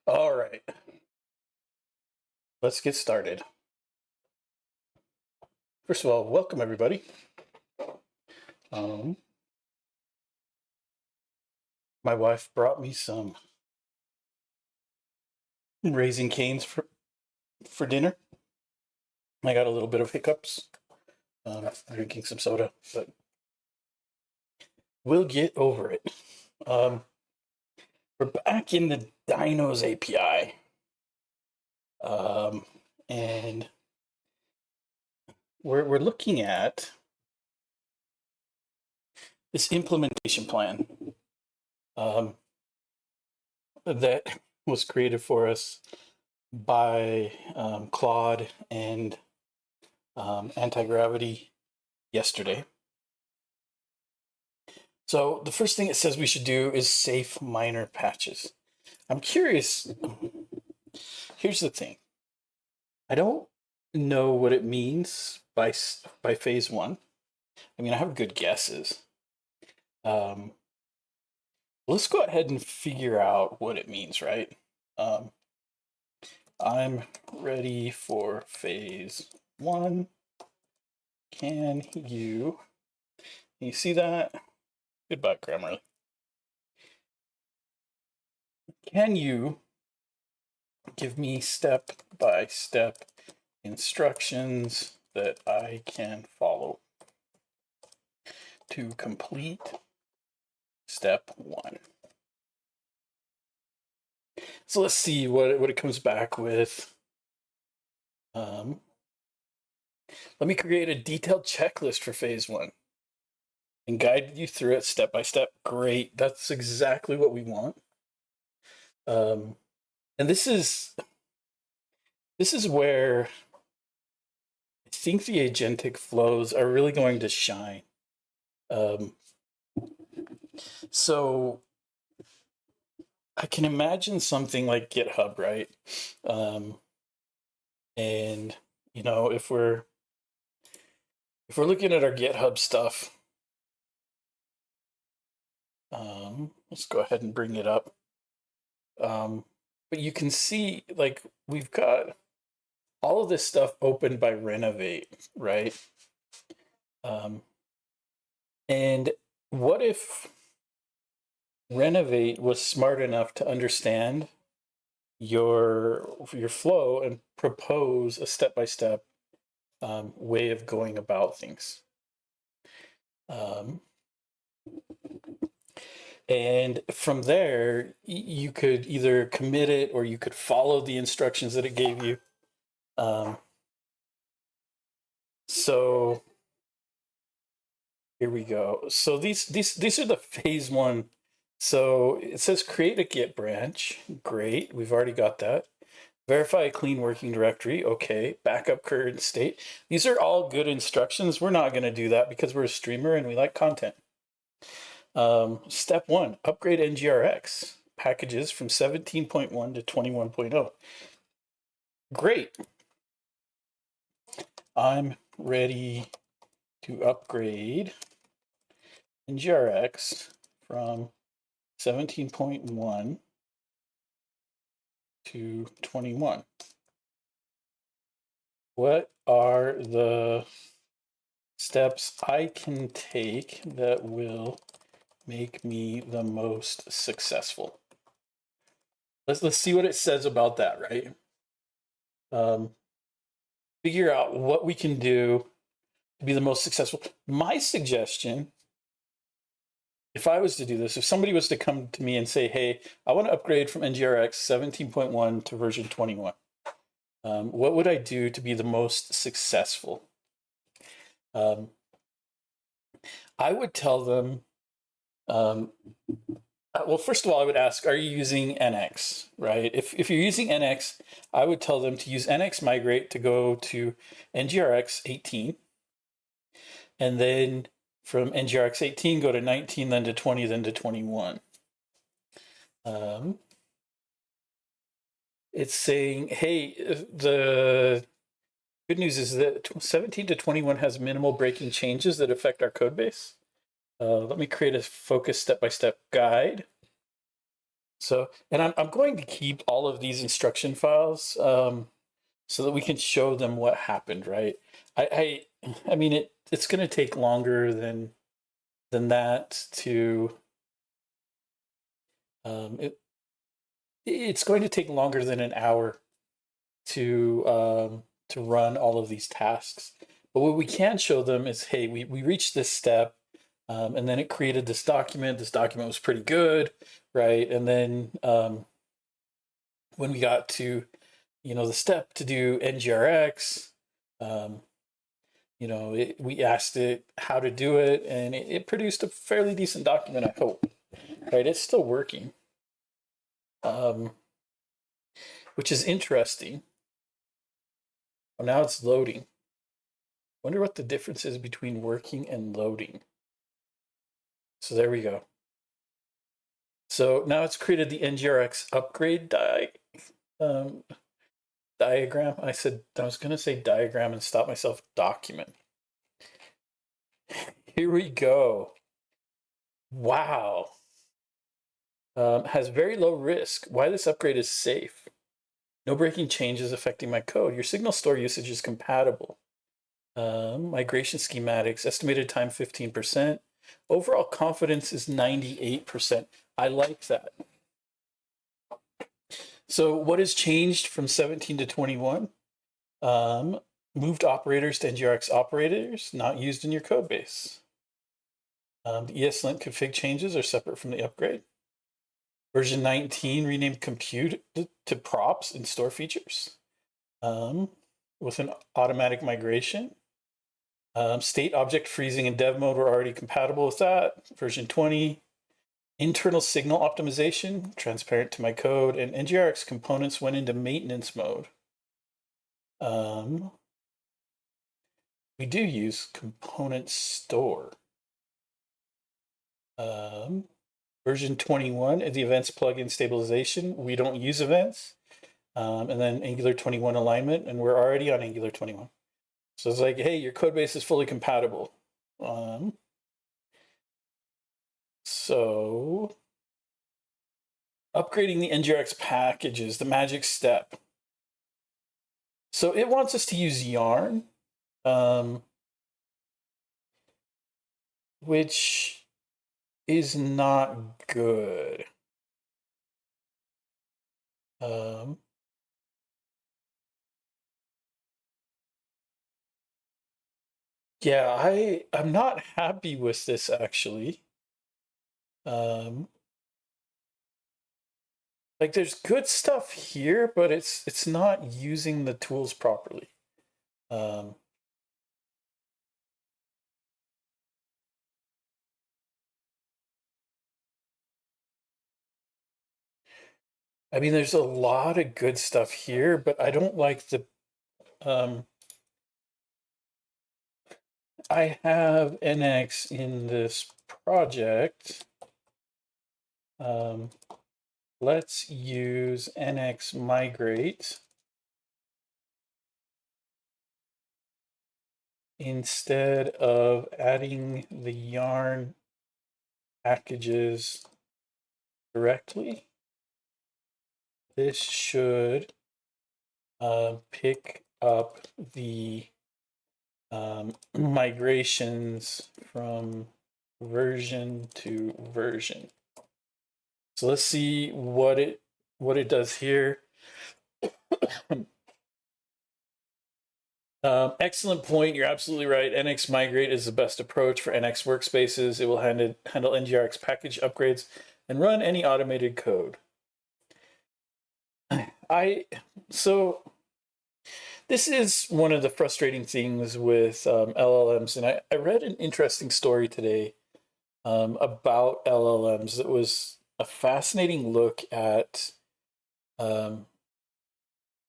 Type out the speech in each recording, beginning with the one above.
All right, let's get started. First of all, welcome everybody. My wife brought me some Raising Cane's for dinner. I got a little bit of hiccups drinking some soda, but we'll get over it. We're back in the Dinos API. And we're looking at this implementation plan that was created for us by Claude and Antigravity yesterday. So the first thing it says we should do is safe minor patches. I'm curious. Here's the thing. I don't know what it means by phase one. I mean, I have good guesses. Let's go ahead and figure out what it means, right? I'm ready for phase one. Can you see that? Goodbye, Grammarly. Can you give me step-by-step instructions that I can follow to complete step one? So let's see what it comes back with. Let me create a detailed checklist for phase one and guide you through it step by step. Great. That's exactly what we want. And this is where I think the agentic flows are really going to shine. So I can imagine something like GitHub, right? And you know, if we're looking at our GitHub stuff, let's go ahead and bring it up. But you can see, like, we've got all of this stuff opened by Renovate, right? And what if Renovate was smart enough to understand your flow and propose a step-by-step way of going about things? And from there, you could either commit it or you could follow the instructions that it gave you. So here we go. So these are the phase one. So it says create a Git branch. Great, we've already got that. Verify a clean working directory. Okay, backup current state. These are all good instructions. We're not going to do that because we're a streamer and we like content. Step one, upgrade NGRX packages from 17.1 to 21.0. Great. I'm ready to upgrade NGRX from 17.1 to 21. What are the steps I can take that will make me the most successful? Let's see what it says about that, right? Figure out what we can do to be the most successful. My suggestion, if I was to do this, if somebody was to come to me and say, hey, I want to upgrade from NGRX 17.1 to version 21, what would I do to be the most successful? I would tell them, well, first of all, I would ask, are you using NX, right? If you're using NX, I would tell them to use NX migrate to go to NGRX 18. And then from NGRX 18, go to 19, then to 20, then to 21. It's saying, hey, the good news is that 17 to 21 has minimal breaking changes that affect our code base. Let me create a focused step-by-step guide. So, and I'm going to keep all of these instruction files so that we can show them what happened, right? I mean, it's going to take longer than that to it's going to take longer than an hour to run all of these tasks. But what we can show them is, hey, we reached this step, and then it created this document. This document was pretty good, right? And then when we got to, the step to do NGRX, we asked it how to do it, and it produced a fairly decent document, I hope, right? It's still working, which is interesting. Well, now it's loading. Wonder what the difference is between working and loading. So there we go. So now it's created the NGRX upgrade diagram. I was going to say diagram and stop myself. Document. Here we go. Wow. Has very low risk. Why this upgrade is safe. No breaking changes affecting my code. Your signal store usage is compatible. Migration schematics. Estimated time 15%. Overall confidence is 98%. I like that. So what has changed from 17 to 21? Moved operators to NGRX operators, not used in your code base. The ESLint config changes are separate from the upgrade. Version 19 renamed compute to props and store features with an automatic migration. State object freezing and dev mode were already compatible with that. Version 20. Internal signal optimization, transparent to my code, and NGRX components went into maintenance mode. We do use component store. Version 21 is the events plugin stabilization. We don't use events. And then Angular 21 alignment, and we're already on Angular 21. So it's like, hey, your code base is fully compatible. So upgrading the NGRX packages, the magic step. So it wants us to use Yarn, which is not good. Yeah, I'm not happy with this actually. Like there's good stuff here, but it's not using the tools properly. I mean, there's a lot of good stuff here, but I don't like the I have NX in this project. Let's use NX migrate instead of adding the yarn packages directly. This should pick up the migrations from version to version. So let's see what it does here. Excellent point. You're absolutely right. NX Migrate is the best approach for NX workspaces. It will handle NGRX package upgrades and run any automated code. So this is one of the frustrating things with LLMs, and I read an interesting story today about LLMs. It was a fascinating look at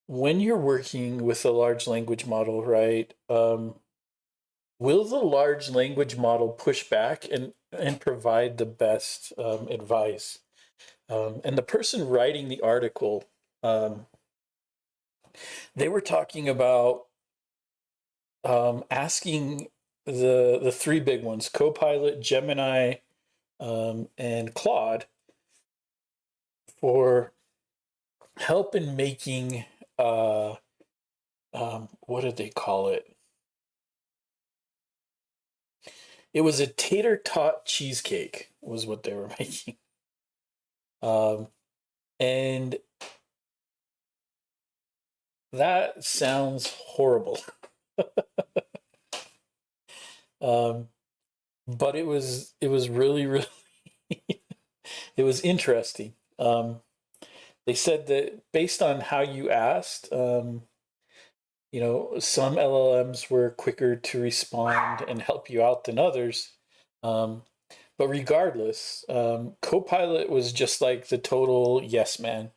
when you're working with a large language model, right? Will the large language model push back and provide the best advice? And the person writing the article, they were talking about asking the three big ones, Copilot, Gemini, and Claude, for help in making what did they call it? It was a tater tot cheesecake was what they were making. And that sounds horrible. But it was really, really it was interesting. They said that based on how you asked, some LLMs were quicker to respond and help you out than others. But regardless, Copilot was just like the total yes man.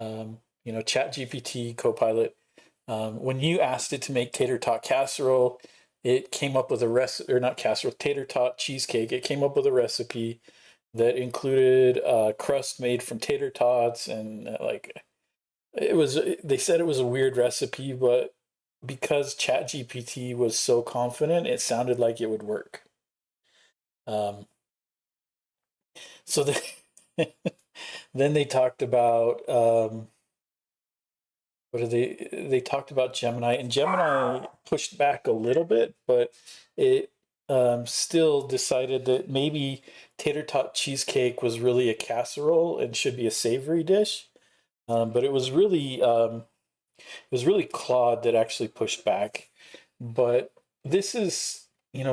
ChatGPT, Copilot. When you asked it to make tater tot casserole, it came up with a recipe, or not casserole, tater tot cheesecake. It came up with a recipe that included a crust made from tater tots, and they said it was a weird recipe, but because ChatGPT was so confident, it sounded like it would work. So then they talked about they talked about Gemini, and Gemini pushed back a little bit, but it still decided that maybe tater tot cheesecake was really a casserole and should be a savory dish. But it was really Claude that actually pushed back. But this is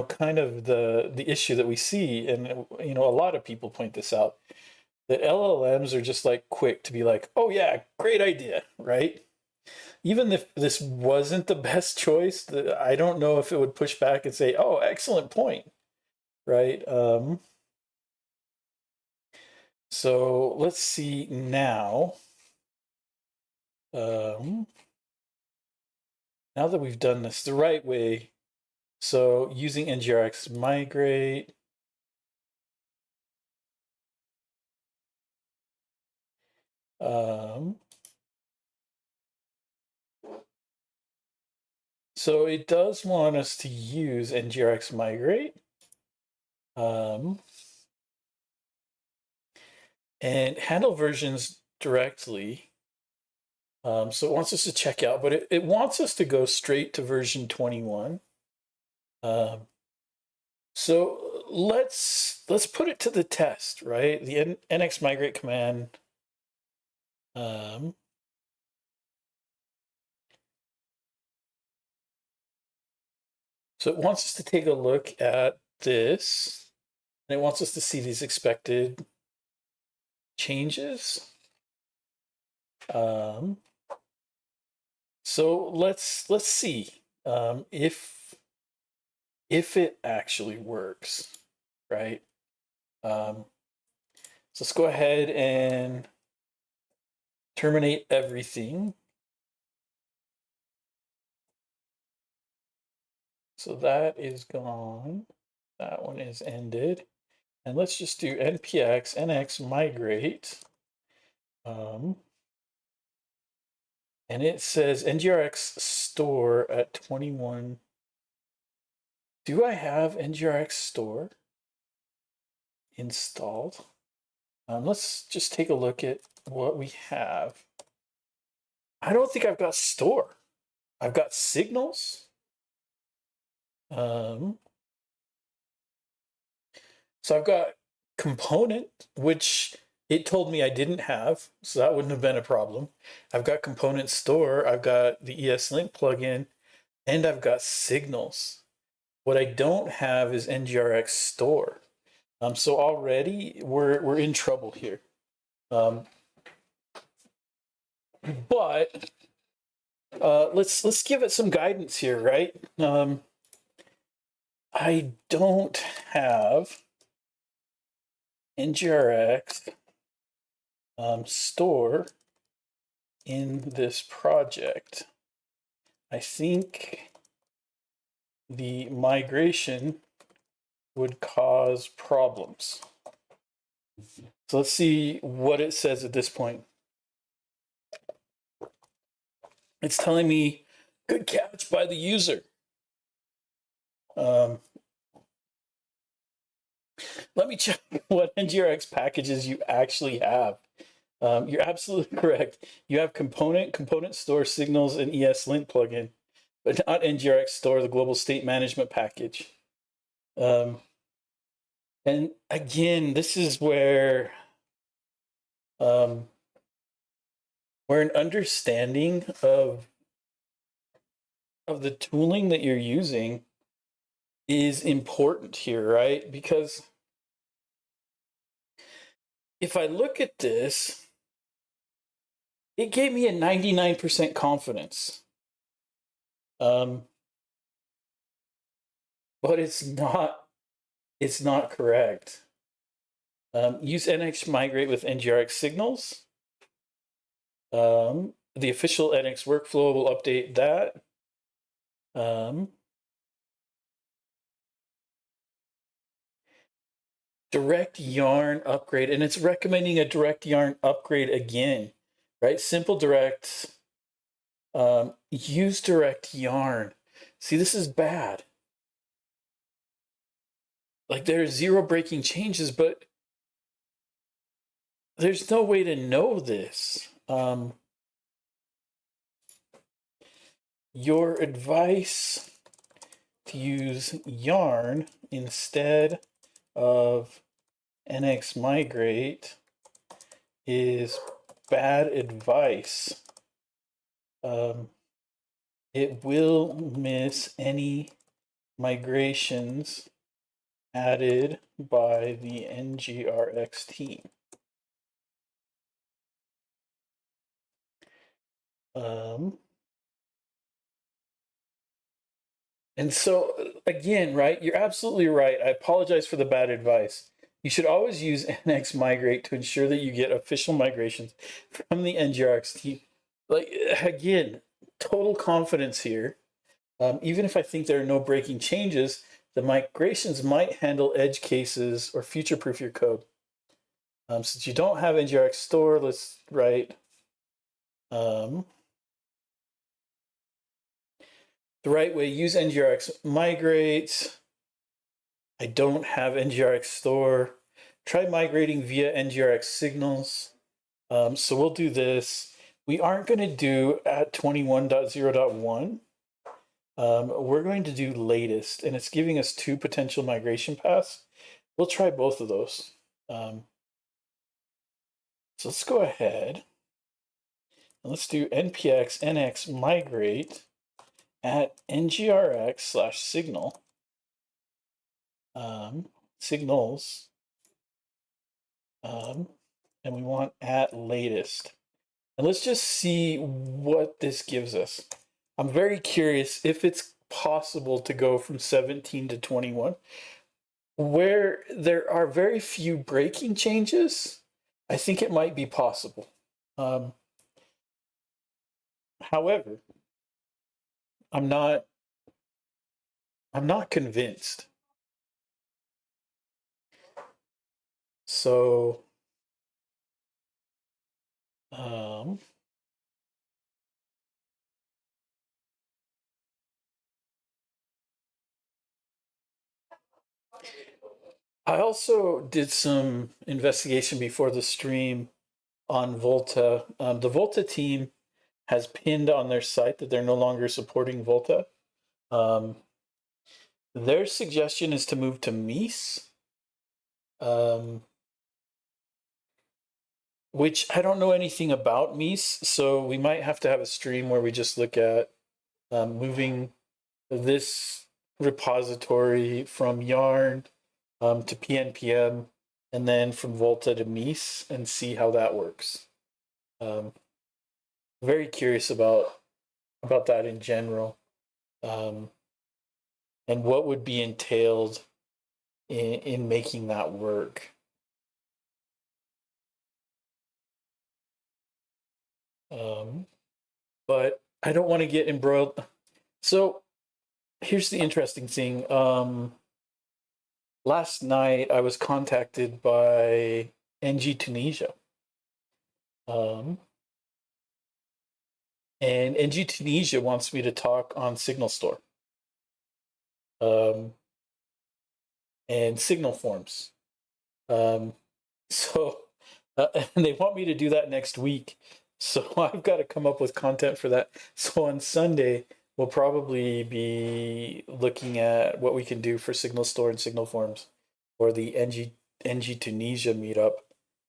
kind of the issue that we see, and a lot of people point this out, that LLMs are just like quick to be like, oh yeah, great idea, right? Even if this wasn't the best choice, I don't know if it would push back and say, oh, excellent point, right? So let's see now. Now that we've done this the right way, so using NGRX migrate, so it does want us to use NGRX migrate, and handle versions directly. So it wants us to check out, but it wants us to go straight to version 21. So let's put it to the test, right? The nx migrate command. So it wants us to take a look at this, and it wants us to see these expected changes. So let's see if it actually works, right? So let's go ahead and terminate everything. So that is gone. That one is ended. And let's just do npx nx migrate. And it says ngrx store at 21. Do I have ngrx store installed? Let's just take a look at what we have. I don't think I've got store. I've got signals. So I've got component, which it told me I didn't have, so that wouldn't have been a problem. I've got component store, I've got the ESLint plugin, and I've got signals. What I don't have is NGRX store. So already we're in trouble here. But let's give it some guidance here, right? I don't have NGRX store in this project. I think the migration would cause problems. So let's see what it says at this point. It's telling me, good catch by the user. Let me check what NGRX packages you actually have. You're absolutely correct. You have component store signals and ESLint plugin, but not NGRX store, the global state management package. And again, this is where an understanding of the tooling that you're using is important here, right? Because if I look at this, it gave me a 99% confidence. But it's not correct. Use NX migrate with NGRX signals. The official NX workflow will update that. Direct yarn upgrade, and it's recommending a direct yarn upgrade again, right? Simple direct, use direct yarn. See, this is bad. Like, there's 0 breaking changes, but there's no way to know this. Your advice to use yarn instead of NX migrate is bad advice. It will miss any migrations added by the NGRX team. And so, again, right, you're absolutely right. I apologize for the bad advice. You should always use NX migrate to ensure that you get official migrations from the NGRX team. Like, again, total confidence here. Even if I think there are no breaking changes, the migrations might handle edge cases or future-proof your code. Since you don't have NGRX store, let's write the right way. Use NGRX migrate. I don't have NGRX store. Try migrating via NGRX signals. So we'll do this. We aren't going to do at 21.0.1. We're going to do latest, and it's giving us 2 potential migration paths. We'll try both of those. So let's go ahead and let's do npx nx migrate at ngrx/signal signals, and we want at latest. And let's just see what this gives us. I'm very curious if it's possible to go from 17 to 21, where there are very few breaking changes. I think it might be possible. However, I'm not convinced. So, I also did some investigation before the stream on Volta. The Volta team has pinned on their site that they're no longer supporting Volta. Their suggestion is to move to Mies, which I don't know anything about Mies, so we might have to have a stream where we just look at moving this repository from Yarn to PNPM, and then from Volta to Mies, and see how that works. Very curious about that in general, and what would be entailed in making that work. But I don't want to get embroiled. So here's the interesting thing. Last night I was contacted by NG Tunisia. And NG Tunisia wants me to talk on Signal Store. And Signal Forms. So and they want me to do that next week. So I've got to come up with content for that. So on Sunday, we'll probably be looking at what we can do for Signal Store and Signal Forms or the NG Tunisia meetup.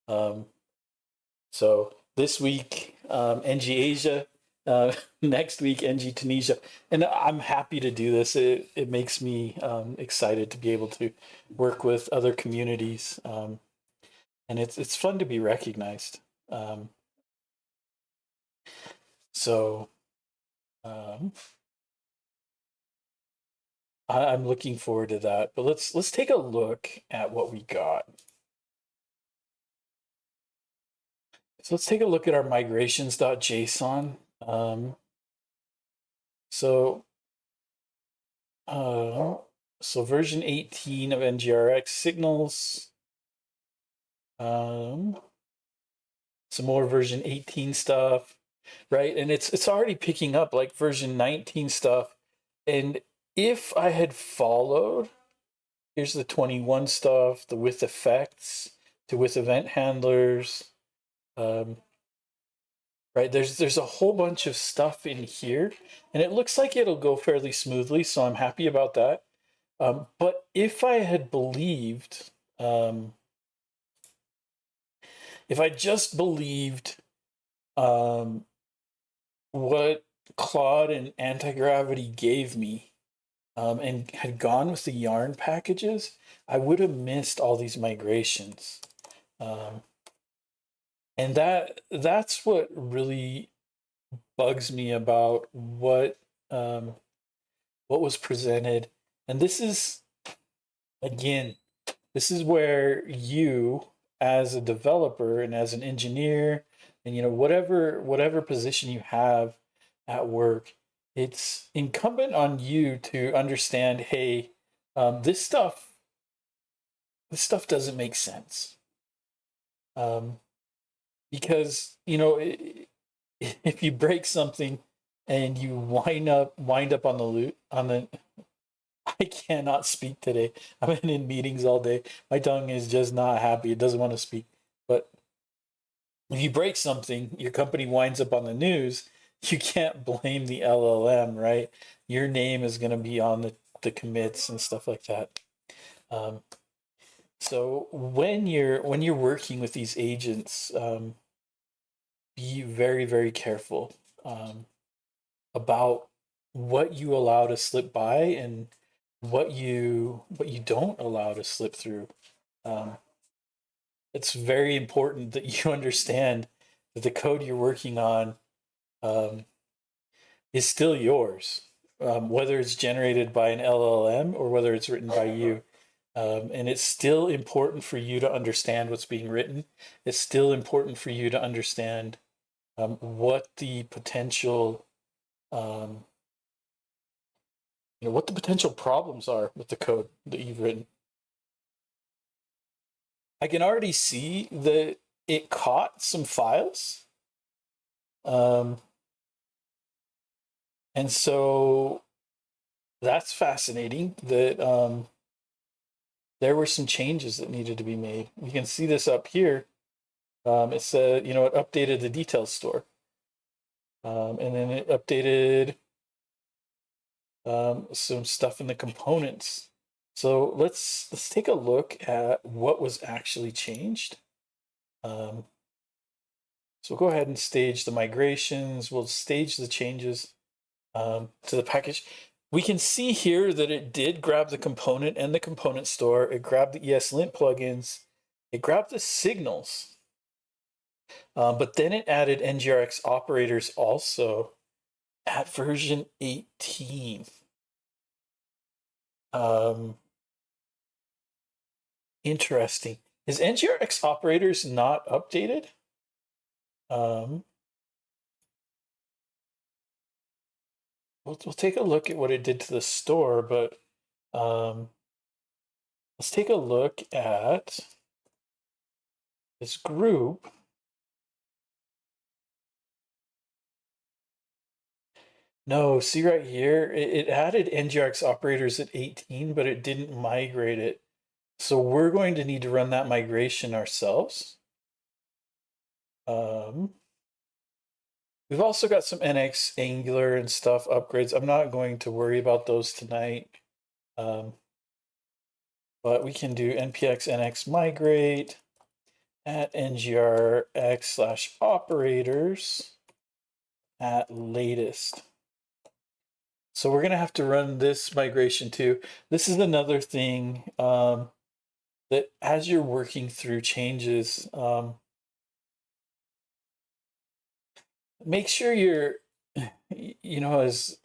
Um, so this week, NG Asia, next week, NG Tunisia. And I'm happy to do this. It makes me excited to be able to work with other communities. And it's fun to be recognized. Um, so um, I'm looking forward to that. But let's take a look at what we got. So let's take a look at our migrations.json. So uh, so version 18 of NGRX signals. Some more version 18 stuff, right? And it's already picking up like version 19 stuff. And if I had followed, here's the 21 stuff, the with effects, to with event handlers, right? There's a whole bunch of stuff in here, and it looks like it'll go fairly smoothly, so I'm happy about that. But if I had believed, if I just believed what Claude and Antigravity gave me, and had gone with the Yarn packages, I would have missed all these migrations. And that's what really bugs me about what was presented. And this is, again, this is where you as a developer and as an engineer and whatever position you have at work, it's incumbent on you to understand, hey, this stuff doesn't make sense. Because if you break something and you wind up on the loot on the I cannot speak today. I've been in meetings all day. My tongue is just not happy. It doesn't want to speak. But if you break something, your company winds up on the news, you can't blame the LLM, right? Your name is going to be on the commits and stuff like that. So when you're working with these agents, be very, very careful about what you allow to slip by and what you don't allow to slip through. It's very important that you understand that the code you're working on is still yours, whether it's generated by an LLM or whether it's written by you. And it's still important for you to understand what's being written. It's still important for you to understand what the potential what the potential problems are with the code that you've written. I can already see that it caught some files. And so that's fascinating that there were some changes that needed to be made. You can see this up here. It said, it updated the details store. And then it updated some stuff in the components. So let's take a look at what was actually changed. So we'll go ahead and stage the migrations. We'll stage the changes to the package. We can see here that it did grab the component and the component store. It grabbed the ESLint plugins. It grabbed the signals. But then it added NGRX operators also at version 18. Interesting. Is NGRX operators not updated? We'll take a look at what it did to the store, but let's take a look at this group. No, see right here, it added NGRX operators at 18, but it didn't migrate it. So we're going to need to run that migration ourselves. Um, we've also got some NX Angular and stuff upgrades. I'm not going to worry about those tonight. But we can do npx nx migrate at ngrx/operators at latest. So we're going to have to run this migration too. This is another thing that as you're working through changes, make sure you're, as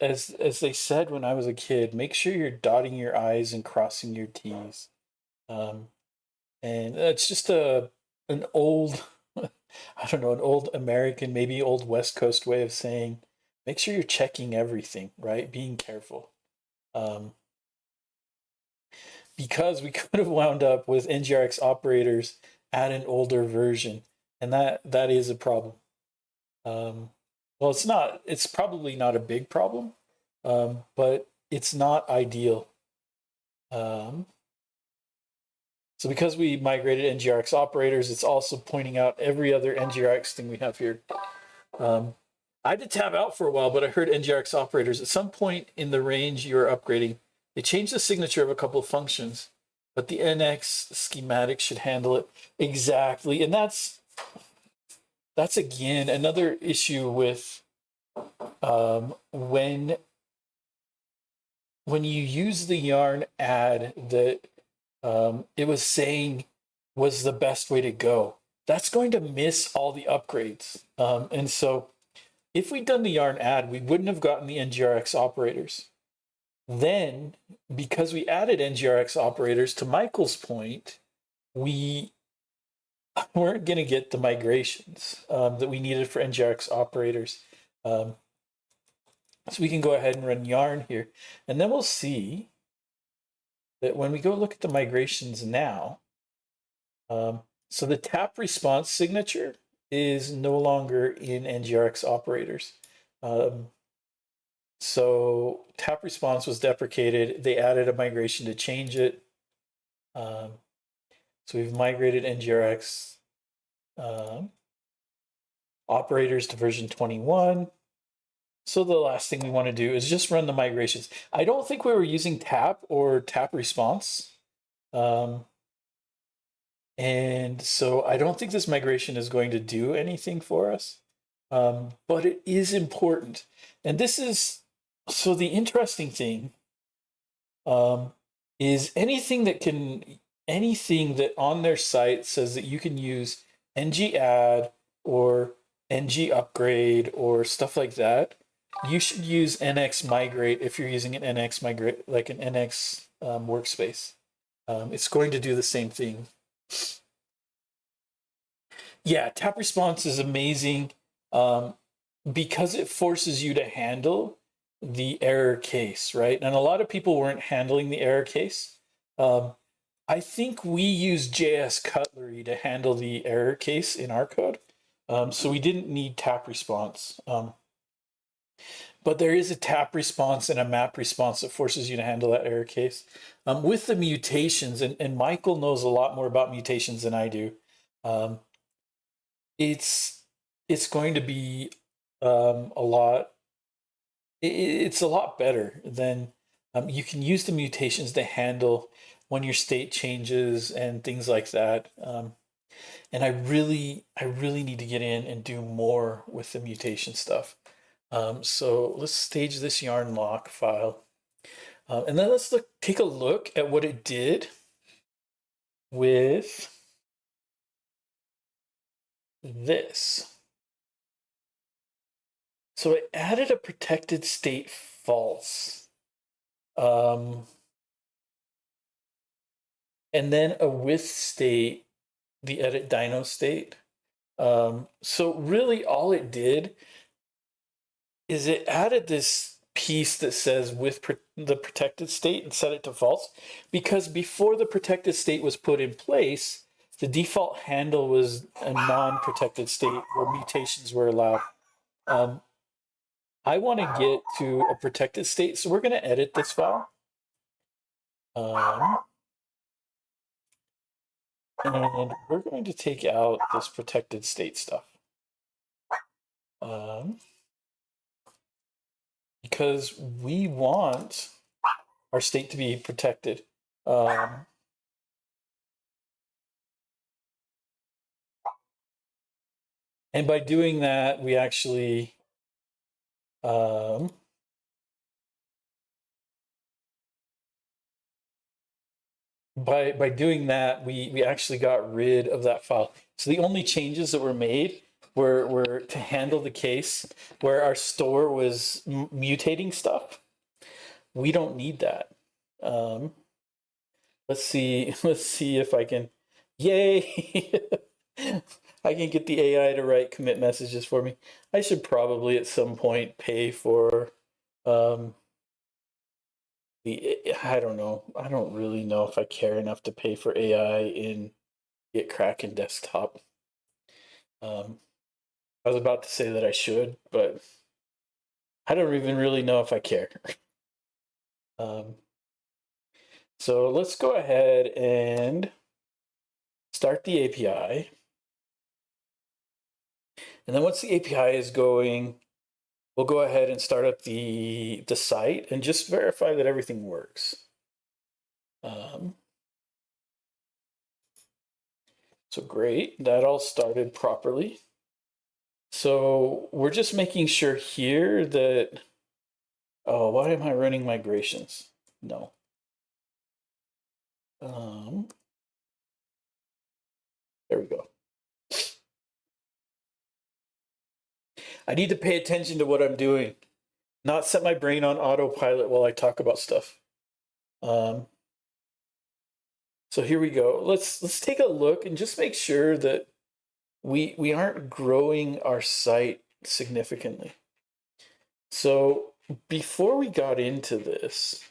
they said when I was a kid, make sure you're dotting your I's and crossing your T's. And it's just an old, I don't know, an old American, maybe old West Coast way of saying, make sure you're checking everything, right? Being careful. Because we could have wound up with NGRX operators at an older version, and that is a problem. Well, it's probably not a big problem, but it's not ideal. So because we migrated NGRX operators, it's also pointing out every other NGRX thing we have here. I had to tab out for a while, but I heard NGRX operators. At some point in the range you are upgrading, they changed the signature of a couple of functions, but the NX schematic should handle it exactly. And that's again another issue with when you use the yarn add that it was saying was the best way to go. That's going to miss all the upgrades. And so if we'd done the yarn add, we wouldn't have gotten the NGRX operators. Then, because we added NGRX operators, to Michael's point, we weren't going to get the migrations that we needed for NGRX operators. So we can go ahead and run yarn here. And then we'll see that when we go look at the migrations now, so the tap response signature is no longer in NGRX operators. So tap response was deprecated. They added a migration to change it. So we've migrated NGRX operators to version 21. So the last thing we want to do is just run the migrations. I don't think we were using tap or tap response. And so I don't think this migration is going to do anything for us. But it is important. And this is, so the interesting thing is anything that on their site says that you can use ng add or ng upgrade or stuff like that, you should use nx migrate if you're using an nx migrate, like an nx workspace. It's going to do the same thing. Yeah, tap response is amazing because it forces you to handle the error case, right? And a lot of people weren't handling the error case. I think we use JS Cutlery to handle the error case in our code. So we didn't need tap response. But there is a tap response and a map response that forces you to handle that error case. With the mutations, and Michael knows a lot more about mutations than I do, it's going to be it's a lot better than you can use the mutations to handle when your state changes and things like that. And I really need to get in and do more with the mutation stuff. So let's stage this yarn lock file. And then let's take a look at what it did with this. So it added a protected state false. And then a with state, the edit dyno state. So really all it did is it added this piece that says with the protected state and set it to false, because before the protected state was put in place, the default handle was a non-protected state where mutations were allowed. I want to get to a protected state, so we're going to edit this file. And we're going to take out this protected state stuff. because we want our state to be protected. Um, and by doing that, we actually by doing that, we actually got rid of that file. So the only changes that were made were to handle the case where our store was mutating stuff. We don't need that. Let's see. Let's see if I can. Yay! I can get the AI to write commit messages for me. I should probably at some point pay for um, I don't know. I don't really know if I care enough to pay for AI in Git Kraken desktop. I was about to say that I should, but I don't even really know if I care. So let's go ahead and start the API. And then once the API is going, we'll go ahead and start up the site and just verify that everything works. So great, that all started properly. So we're just making sure here that, oh, why am I running migrations? No. There we go. I need to pay attention to what I'm doing, not set my brain on autopilot while I talk about stuff. So here we go. Let's take a look and just make sure that we aren't growing our site significantly. So before we got into this,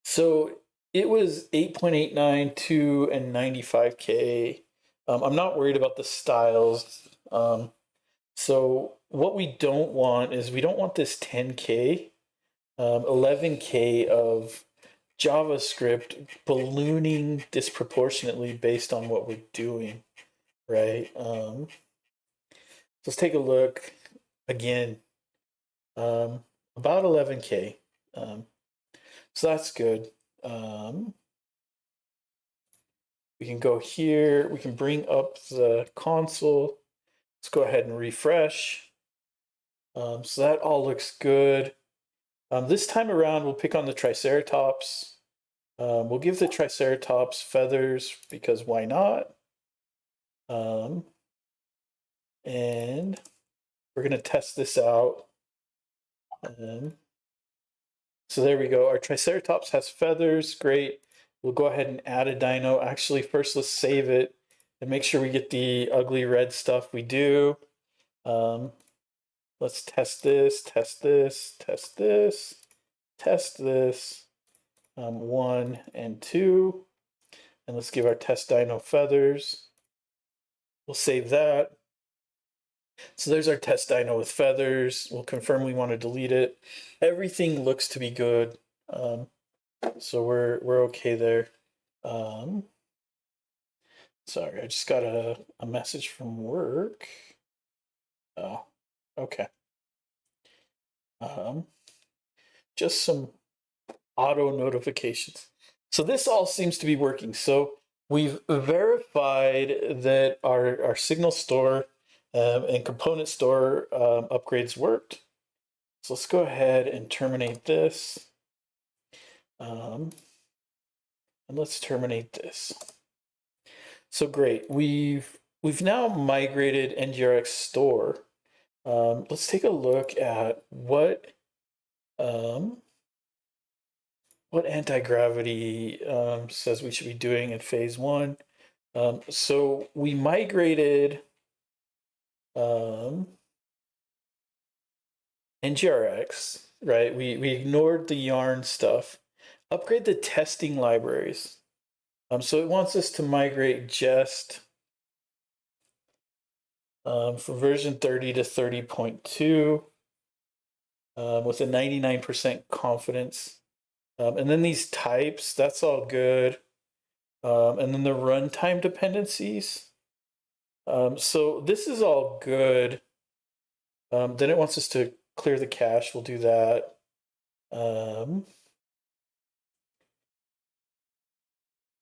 so it was 8.892 and 95K. I'm not worried about the styles. So what we don't want is we don't want this 10K, 11K of JavaScript ballooning disproportionately based on what we're doing, right? Let's take a look again. About 11K. So that's good. We can go here. We can bring up the console. Let's go ahead and refresh. So that all looks good. This time around, we'll pick on the Triceratops. We'll give the Triceratops feathers because why not? And we're going to test this out. So there we go. Our Triceratops has feathers. Great. We'll go ahead and add a dino. Actually, first let's save it and make sure we get the ugly red stuff we do. Let's test this, test this, test this, test this. 1 and 2. And let's give our test dino feathers. We'll save that. So there's our test dino with feathers. We'll confirm we want to delete it. Everything looks to be good. So we're okay there. Sorry, I just got a message from work. Oh, okay. Just some auto notifications. So this all seems to be working. So we've verified that our signal store and component store upgrades worked. So let's go ahead and terminate this. And let's terminate this. So great, we've now migrated NGRX store. Let's take a look at what Antigravity says we should be doing in phase 1. So we migrated NGRX, right? We ignored the yarn stuff. Upgrade the testing libraries. So it wants us to migrate just from version 30 to 30.2 with a 99% confidence. And then these types, that's all good. And then the runtime dependencies. So this is all good. Then it wants us to clear the cache. We'll do that.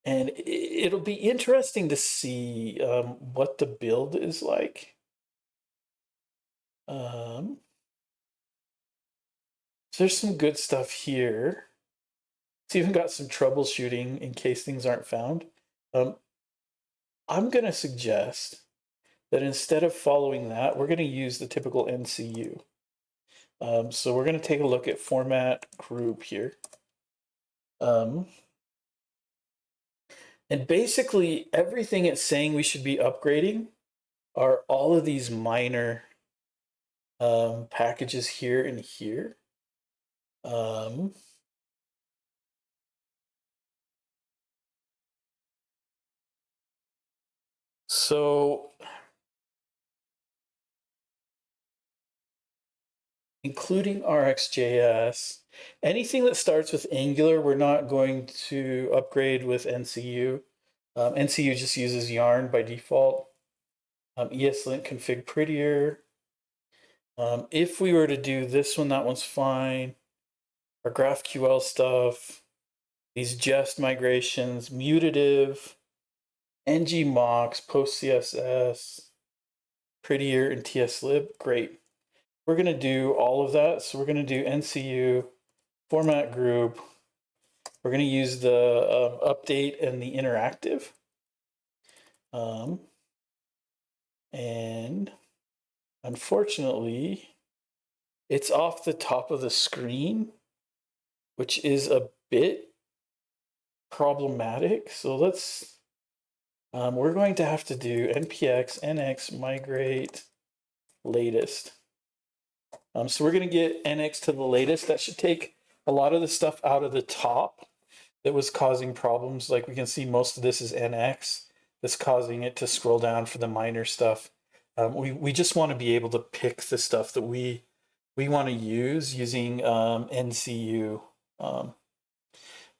And it'll be interesting to see what the build is like. So there's some good stuff here. It's even got some troubleshooting in case things aren't found. I'm going to suggest that instead of following that, we're going to use the typical NCU. So we're going to take a look at format group here. And basically everything it's saying we should be upgrading are all of these minor packages here and here. So including RxJS, anything that starts with Angular, we're not going to upgrade with NCU. NCU just uses Yarn by default. ESLint config prettier. If we were to do this one, that one's fine. Our GraphQL stuff, these jest migrations, mutative, ngmocks, postcss, prettier, and tslib, great. We're going to do all of that. So we're going to do NCU, format group. We're going to use the update and the interactive. And unfortunately, it's off the top of the screen, which is a bit problematic. So let's, we're going to have to do npx nx migrate latest. So we're going to get nx to the latest. That should take a lot of the stuff out of the top that was causing problems. Like we can see most of this is nx that's causing it to scroll down for the minor stuff. We just want to be able to pick the stuff that we want to use using NCU.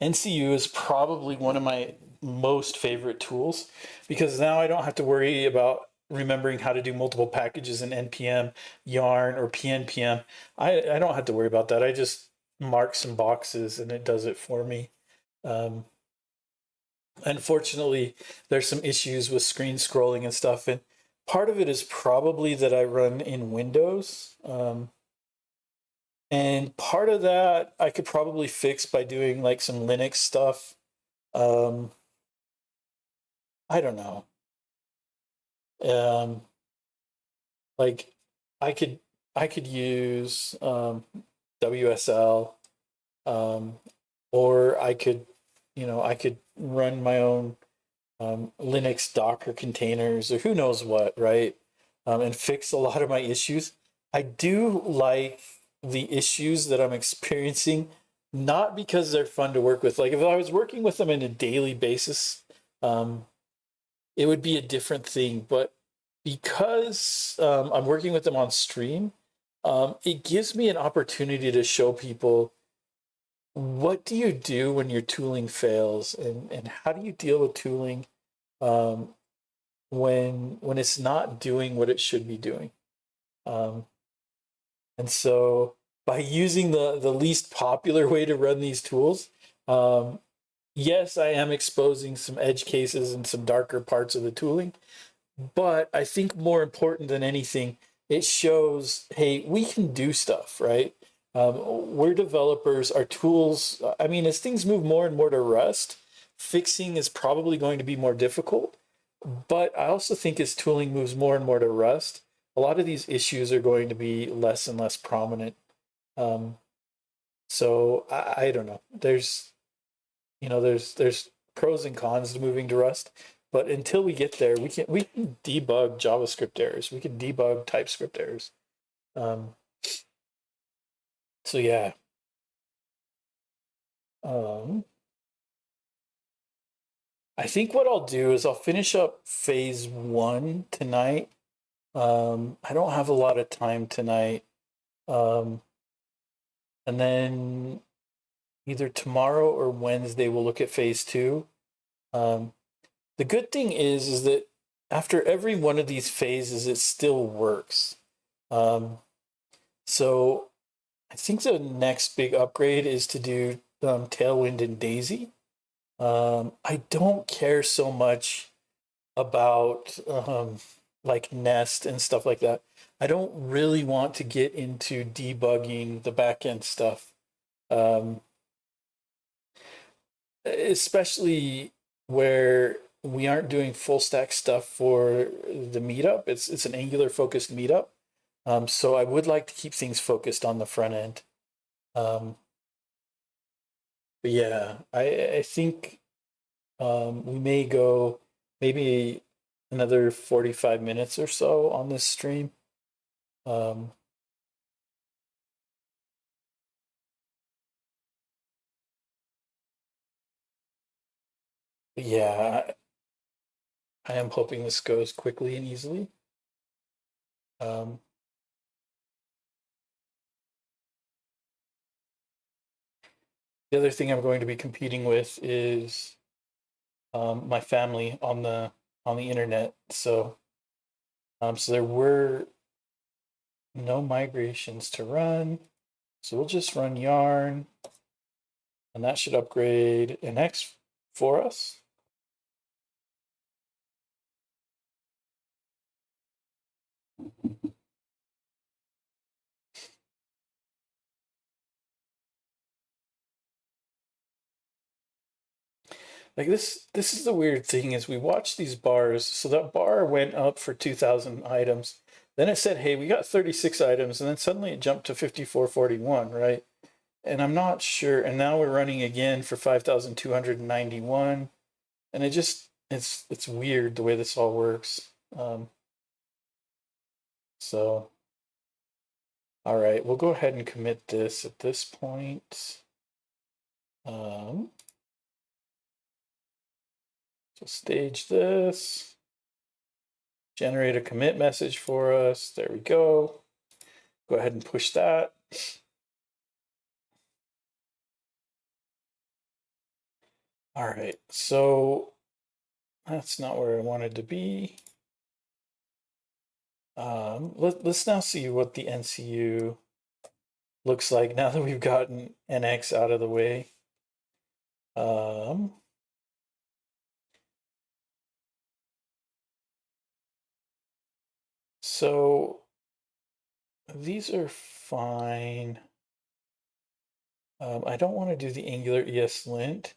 NCU is probably one of my most favorite tools because now I don't have to worry about remembering how to do multiple packages in npm, yarn, or pnpm. I don't have to worry about that. I just mark some boxes and it does it for me. Unfortunately, there's some issues with screen scrolling and stuff, and part of it is probably that I run in Windows. And part of that I could probably fix by doing like some Linux stuff. I don't know. Like I could use WSL, or I could, I could run my own Linux Docker containers or who knows what, right? And fix a lot of my issues. I do like the issues that I'm experiencing, not because they're fun to work with. Like if I was working with them on a daily basis, it would be a different thing. But because I'm working with them on stream, it gives me an opportunity to show people what do you do when your tooling fails, and how do you deal with tooling when it's not doing what it should be doing. And so by using the least popular way to run these tools, yes, I am exposing some edge cases and some darker parts of the tooling, but I think more important than anything, it shows, hey, we can do stuff, right? We're developers, our tools, I mean, as things move more and more to Rust, fixing is probably going to be more difficult. But I also think as tooling moves more and more to Rust, a lot of these issues are going to be less and less prominent. So I don't know. There's pros and cons to moving to Rust, but until we get there, we can debug JavaScript errors. We can debug TypeScript errors. So yeah. I think what I'll do is I'll finish up phase 1 tonight. I don't have a lot of time tonight. And then either tomorrow or Wednesday we'll look at phase 2. The good thing is that after every one of these phases, it still works. Um, so I think the next big upgrade is to do Tailwind and Daisy. I don't care so much about like Nest and stuff like that. I don't really want to get into debugging the backend stuff, um, especially where we aren't doing full stack stuff for the meetup. It's an Angular focused meetup, so I would like to keep things focused on the front end. Um, but yeah, I think we may go maybe another 45 minutes or so on this stream. Um, yeah, I am hoping this goes quickly and easily. Um, the other thing I'm going to be competing with is my family on the internet. So there were no migrations to run. So we'll just run yarn, and that should upgrade an X for us. Like this is the weird thing is we watch these bars. So that bar went up for 2,000 items. Then it said, hey, we got 36 items, and then suddenly it jumped to 5441, right? And I'm not sure. And now we're running again for 5,291. And it's weird the way this all works. So all right, we'll go ahead and commit this at this point. So stage this, generate a commit message for us. There we go. Go ahead and push that. All right, so that's not where I wanted to be. Let's now see what the NCU looks like now that we've gotten NX out of the way. So these are fine. I don't want to do the Angular ESLint.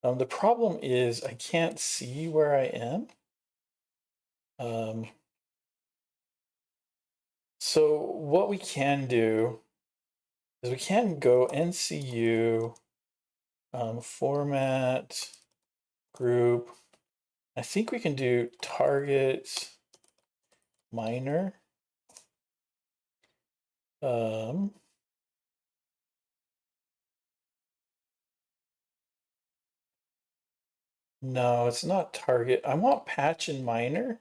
The problem is I can't see where I am. So what we can do is we can go NCU format group. I think we can do target minor. No, it's not target. I want patch and minor.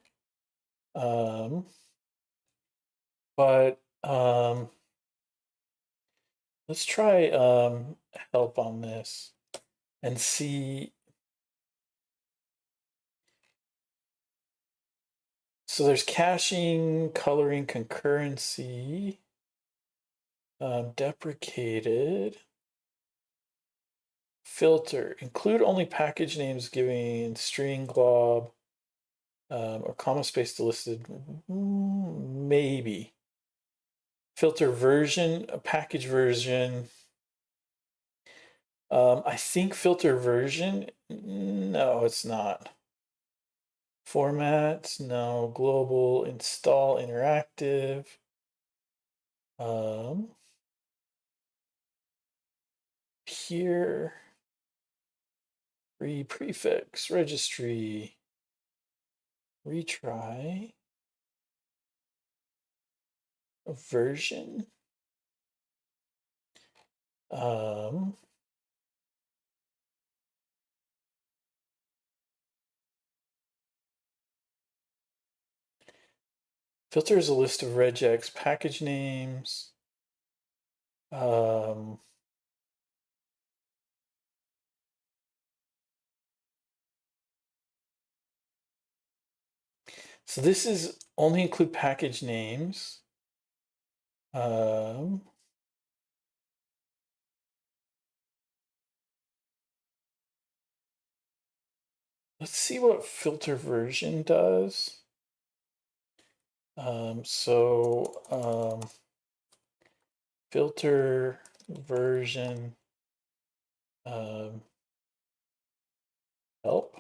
But let's try help on this and see. So there's caching, coloring, concurrency, deprecated, filter, include only package names giving string glob or comma space delisted. Maybe. Filter version, a package version. I think filter version. No, it's not. Format, no. Global, install, interactive. Here, prefix, registry, retry, version. Filter is a list of regex package names. So this is only include package names. Let's see what filter version does. Filter version help.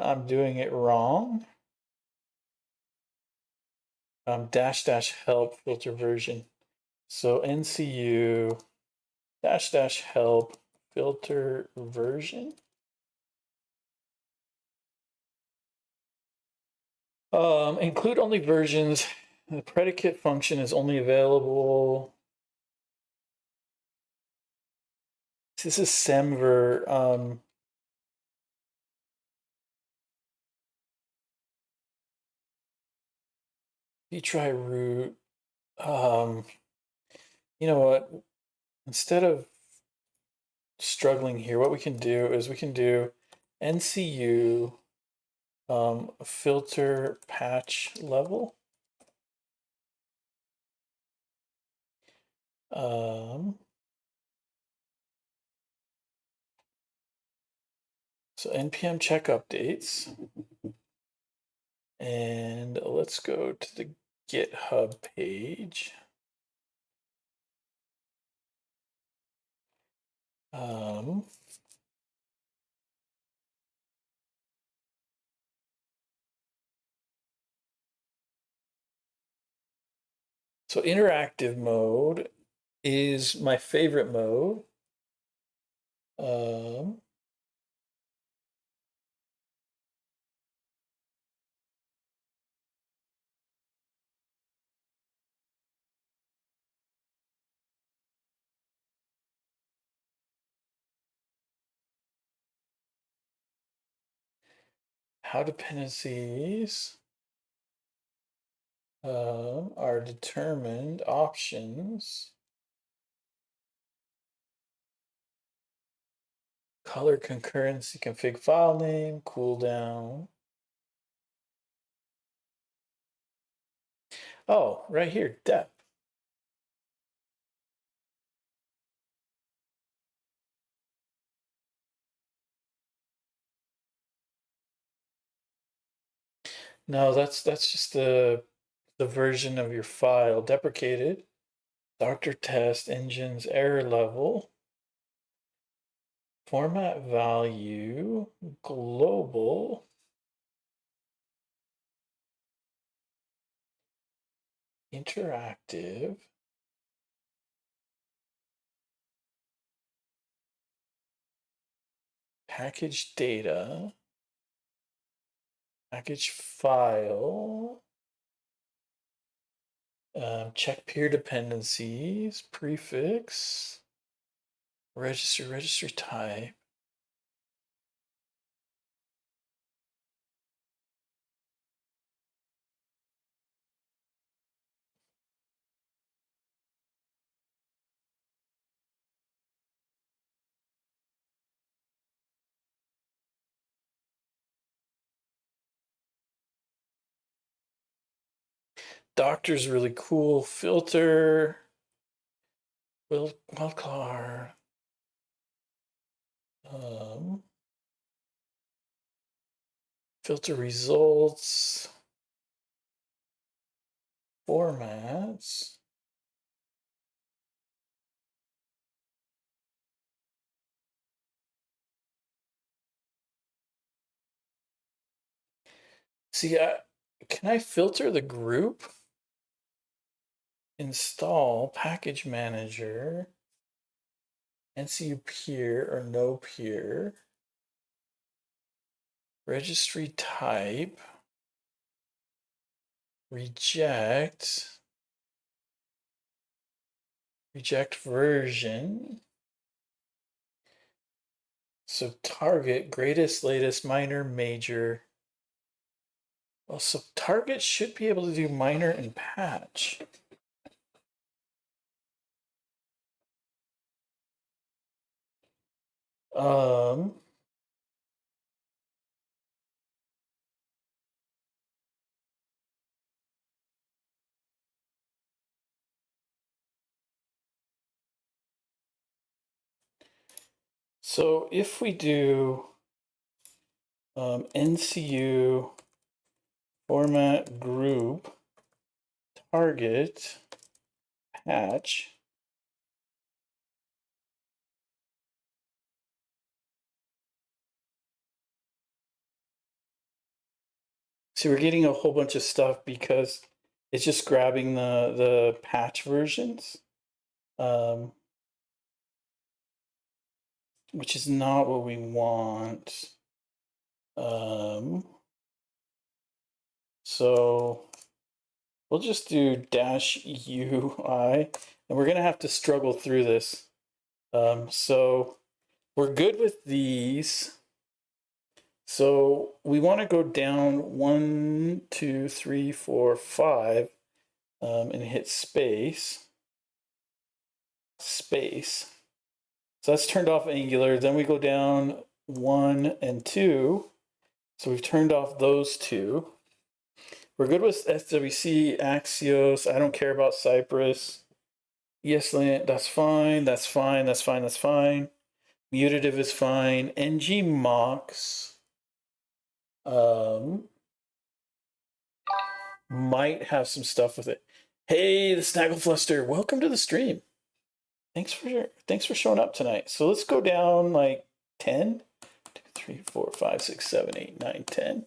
I'm doing it wrong. Dash dash help filter version. So NCU dash dash help filter version. Include only versions. The predicate function is only available. This is semver. You try root. You know what? Instead of struggling here, what we can do is we can do NCU filter patch level. So npm check updates. And let's go to the GitHub page. So interactive mode is my favorite mode. How dependencies are determined, options, color concurrency, config file name, cooldown. Oh, right here, depth. No, that's just the version of your file. Deprecated. Doctor test engines error level. Format value, global. Interactive. Package data. Package file. Check peer dependencies. Prefix. Registry type. Doctor's really cool. Filter. Wildcard. Filter results. Formats. See, can I filter the group? Install package manager. NCU peer or no peer. Registry type. Reject version. So target, greatest, latest, minor, major. Well, so target should be able to do minor and patch. Um, so if we do NCU format group target patch, see, we're getting a whole bunch of stuff because it's just grabbing the patch versions, which is not what we want. So we'll just do -UI, and we're gonna have to struggle through this. So we're good with these. So we want to go down 1, 2, 3, 4, 5, and hit space. Space. So that's turned off Angular. Then we go down 1 and 2. So we've turned off those two. We're good with SWC, Axios. I don't care about Cypress. ESLint, that's fine, that's fine, that's fine, that's fine. Mutative is fine. ngMox might have some stuff with it. Hey, the Snagglefluster, welcome to the stream. Thanks for showing up tonight. So let's go down like 10. 2, 3, 4, 5, 6, 7, 8, 9, 10.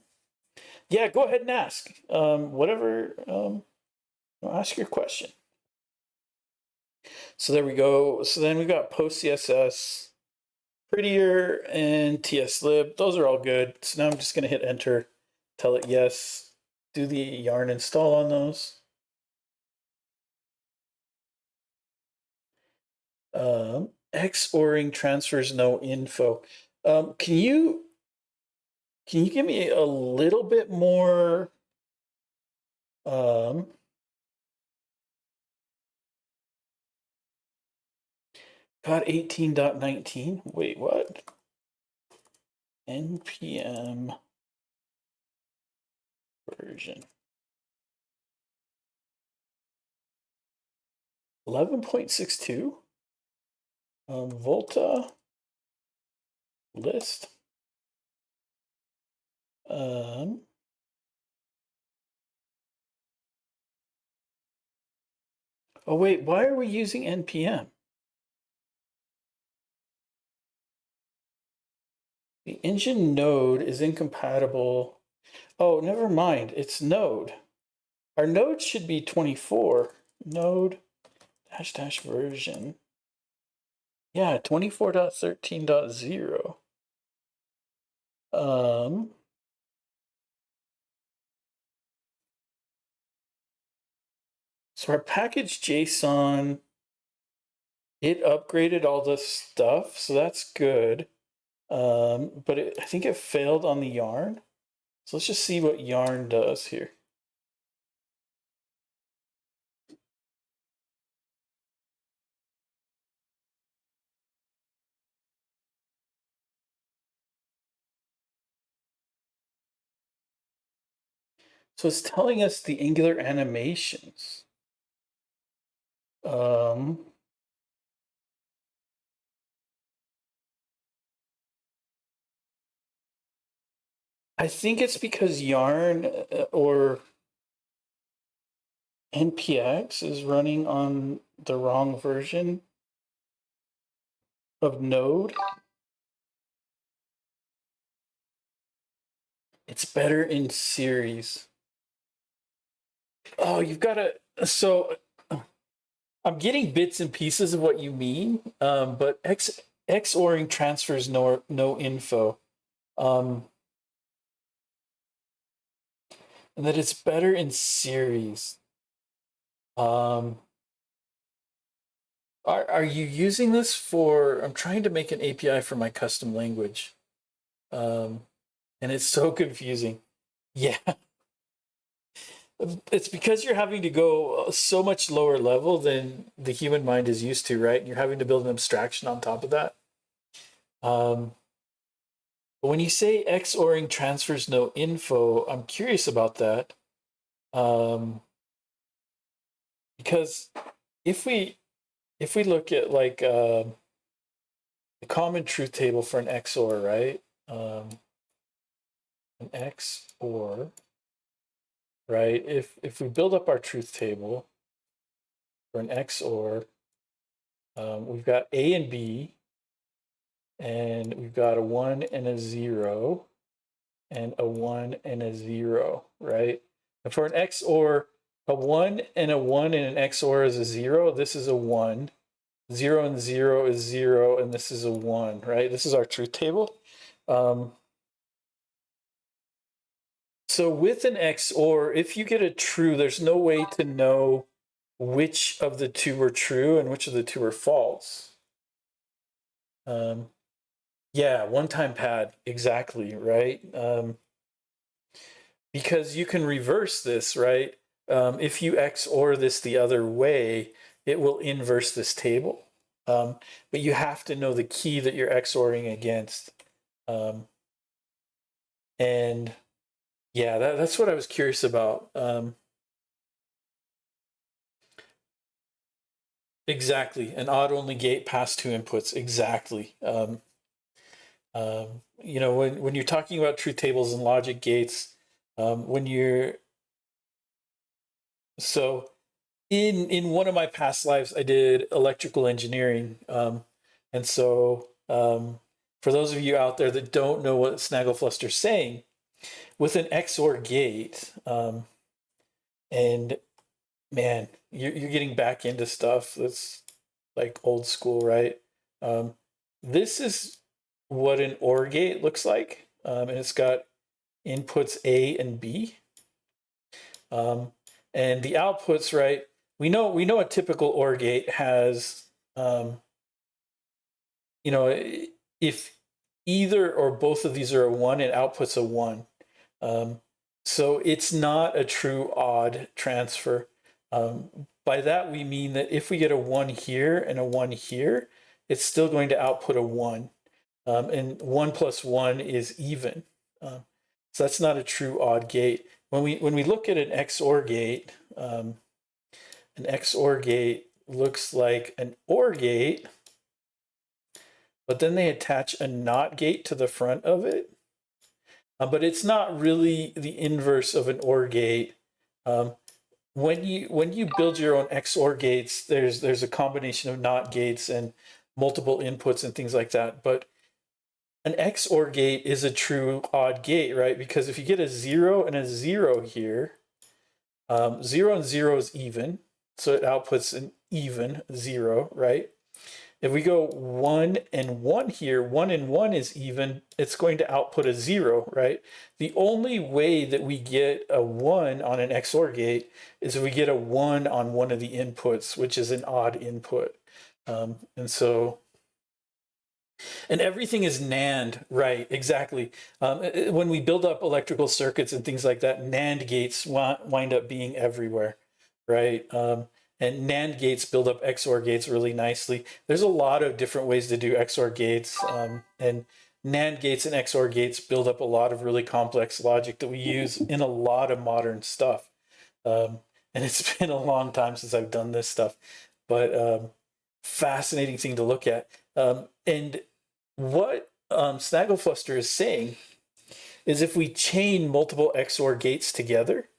Yeah, go ahead and ask. Whatever. Ask your question. So there we go. So then we got post CSS, prettier, and tslib. Those are all good. So now I'm just going to hit enter, tell it yes, do the yarn install on those. XORing transfers no info. Can you give me a little bit more? Got 18.19. Wait, what? NPM version 11.62. Volta list. Oh wait, why are we using NPM? The engine node is incompatible. Oh, never mind. It's node. Our node should be 24. Node -- version. Yeah, 24.13.0. So our package JSON, it upgraded all this stuff, so that's good. But I think it failed on the yarn. So let's just see what yarn does here. So it's telling us the Angular animations. I think it's because yarn or NPX is running on the wrong version of Node. It's better in series. Oh, you've got to. So I'm getting bits and pieces of what you mean, but XORing transfers no info. And that it's better in series. Are you using this for? I'm trying to make an API for my custom language, and it's so confusing. Yeah, it's because you're having to go so much lower level than the human mind is used to, right? And you're having to build an abstraction on top of that. But when you say XORing transfers no info, I'm curious about that. Because if we look at like the common truth table for an XOR, right? An XOR, right? If we build up our truth table for an XOR, we've got A and B, and we've got a 1 and a 0, and a 1 and a 0, right? And for an XOR, a 1 and a 1 and an XOR is a 0. This is a 1. 0 and 0 is 0, and this is a 1, right? This is our truth table. So with an XOR, if you get a true, there's no way to know which of the two are true and which of the two are false. Yeah, one-time pad, exactly, right? Because you can reverse this, right? If you XOR this the other way, it will inverse this table. But you have to know the key that you're XORing against. And yeah, that's what I was curious about. Exactly, an odd-only gate past two inputs, exactly. You know, when you're talking about truth tables and logic gates, when you're so in one of my past lives, I did electrical engineering, and so for those of you out there that don't know what Snagglefluster's saying, with an XOR gate, and man, you're getting back into stuff that's like old school, right? This is what an OR gate looks like, and it's got inputs A and B, and the outputs, right? We know a typical OR gate has, you know, if either or both of these are a 1, it outputs a 1. So it's not a true odd transfer. By that we mean that if we get a 1 here and a 1 here, it's still going to output a 1. And 1 plus 1 is even. So that's not a true odd gate. When we look at an XOR gate, an XOR gate looks like an OR gate, but then they attach a NOT gate to the front of it. But it's not really the inverse of an OR gate. When you build your own XOR gates, there's a combination of NOT gates and multiple inputs and things like that. But an XOR gate is a true odd gate, right? Because if you get a 0 and a 0 here, 0 and 0 is even, so it outputs an even 0, right? If we go 1 and 1 here, 1 and 1 is even, it's going to output a 0, right? The only way that we get a 1 on an XOR gate is if we get a 1 on one of the inputs, which is an odd input. And so, and everything is NAND, right? Exactly. When we build up electrical circuits and things like that, NAND gates wind up being everywhere, right? And NAND gates build up XOR gates really nicely. There's a lot of different ways to do XOR gates, and NAND gates and XOR gates build up a lot of really complex logic that we use in a lot of modern stuff. And it's been a long time since I've done this stuff, but fascinating thing to look at. And what Snagglefluster is saying is if we chain multiple XOR gates together,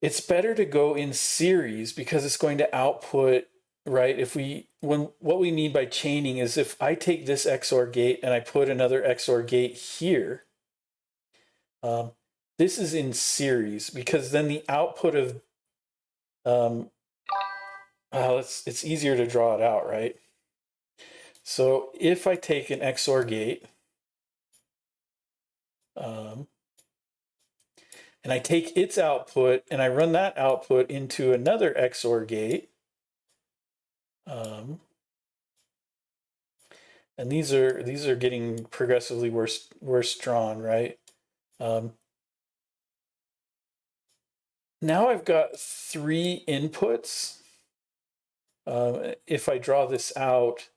it's better to go in series because it's going to output, right? What we mean by chaining is if I take this XOR gate and I put another XOR gate here, this is in series because then the output of, it's easier to draw it out, right? So if I take an XOR gate, and I take its output and I run that output into another XOR gate, and these are getting progressively worse drawn, right? Now I've got 3 inputs. If I draw this out,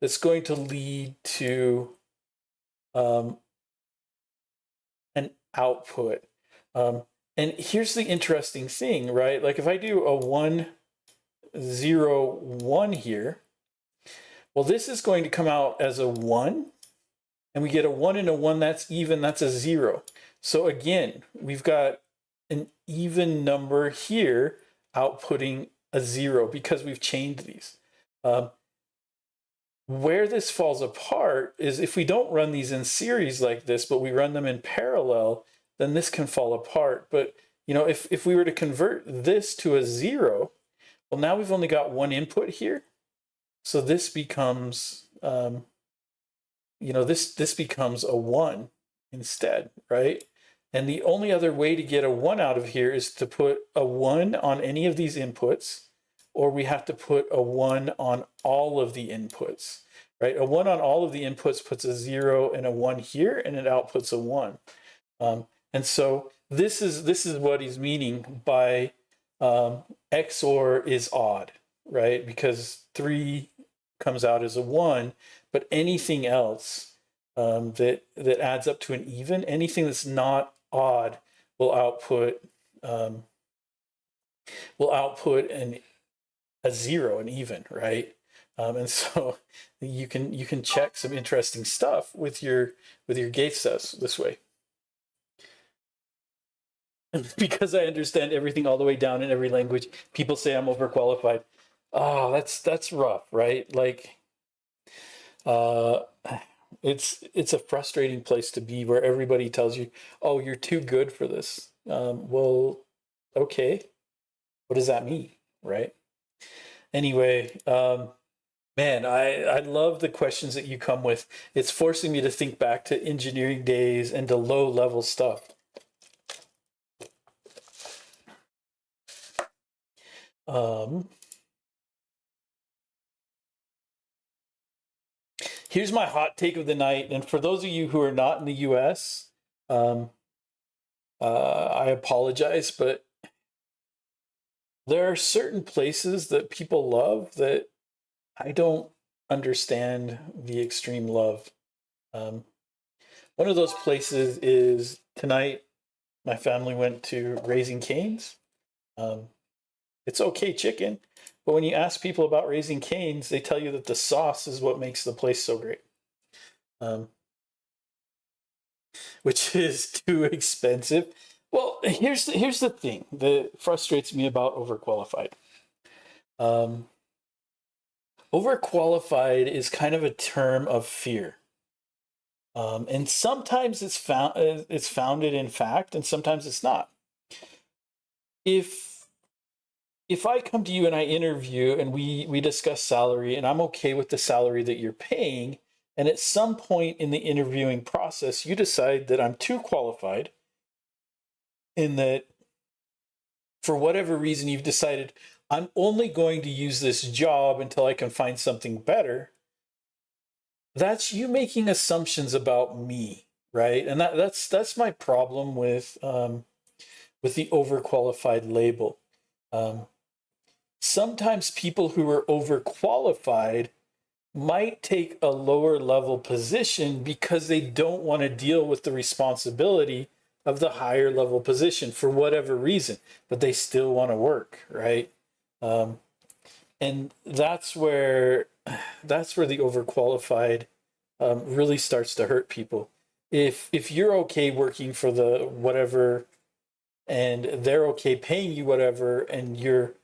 that's going to lead to an output. And here's the interesting thing, right? Like if I do a 1, 0, 1 here, well, this is going to come out as a 1, and we get a 1 and a 1, that's even, that's a 0. So again, we've got an even number here outputting a 0 because we've chained these. Where this falls apart is if we don't run these in series like this, but we run them in parallel, then this can fall apart. But you know, if we were to convert this to a 0, well, now we've only got one input here. So this becomes, you know, this becomes a 1 instead, right? And the only other way to get a 1 out of here is to put a 1 on any of these inputs, or we have to put a 1 on all of the inputs, right? A 1 on all of the inputs puts a 0 and a 1 here, and it outputs a 1. And so this is what he's meaning by XOR is odd, right? Because 3 comes out as a 1, but anything else that adds up to an even, anything that's not odd will output a 0, an even, right? And so you can check some interesting stuff with your gate stuff this way. And because I understand everything all the way down in every language, people say I'm overqualified. Oh, that's rough, right? Like, it's a frustrating place to be where everybody tells you, oh, you're too good for this. Well, okay, what does that mean, right? Anyway, man, I love the questions that you come with. It's forcing me to think back to engineering days and to low level stuff. Here's my hot take of the night. And for those of you who are not in the US, I apologize, but there are certain places that people love that I don't understand the extreme love. One of those places is tonight, my family went to Raising Cane's. It's okay chicken, but when you ask people about Raising Cane's, they tell you that the sauce is what makes the place so great, which is too expensive. Well, here's the thing that frustrates me about overqualified. Overqualified is kind of a term of fear. And sometimes it's founded in fact, and sometimes it's not. If I come to you and I interview and we discuss salary, and I'm okay with the salary that you're paying, and at some point in the interviewing process, you decide that I'm too qualified, and that for whatever reason you've decided I'm only going to use this job until I can find something better, that's you making assumptions about me, right? And that's my problem with the overqualified label. Sometimes people who are overqualified might take a lower level position because they don't want to deal with the responsibility of the higher level position for whatever reason, but they still want to work, right? And that's where the overqualified really starts to hurt people. If you're okay working for the whatever, and they're okay paying you whatever, and you're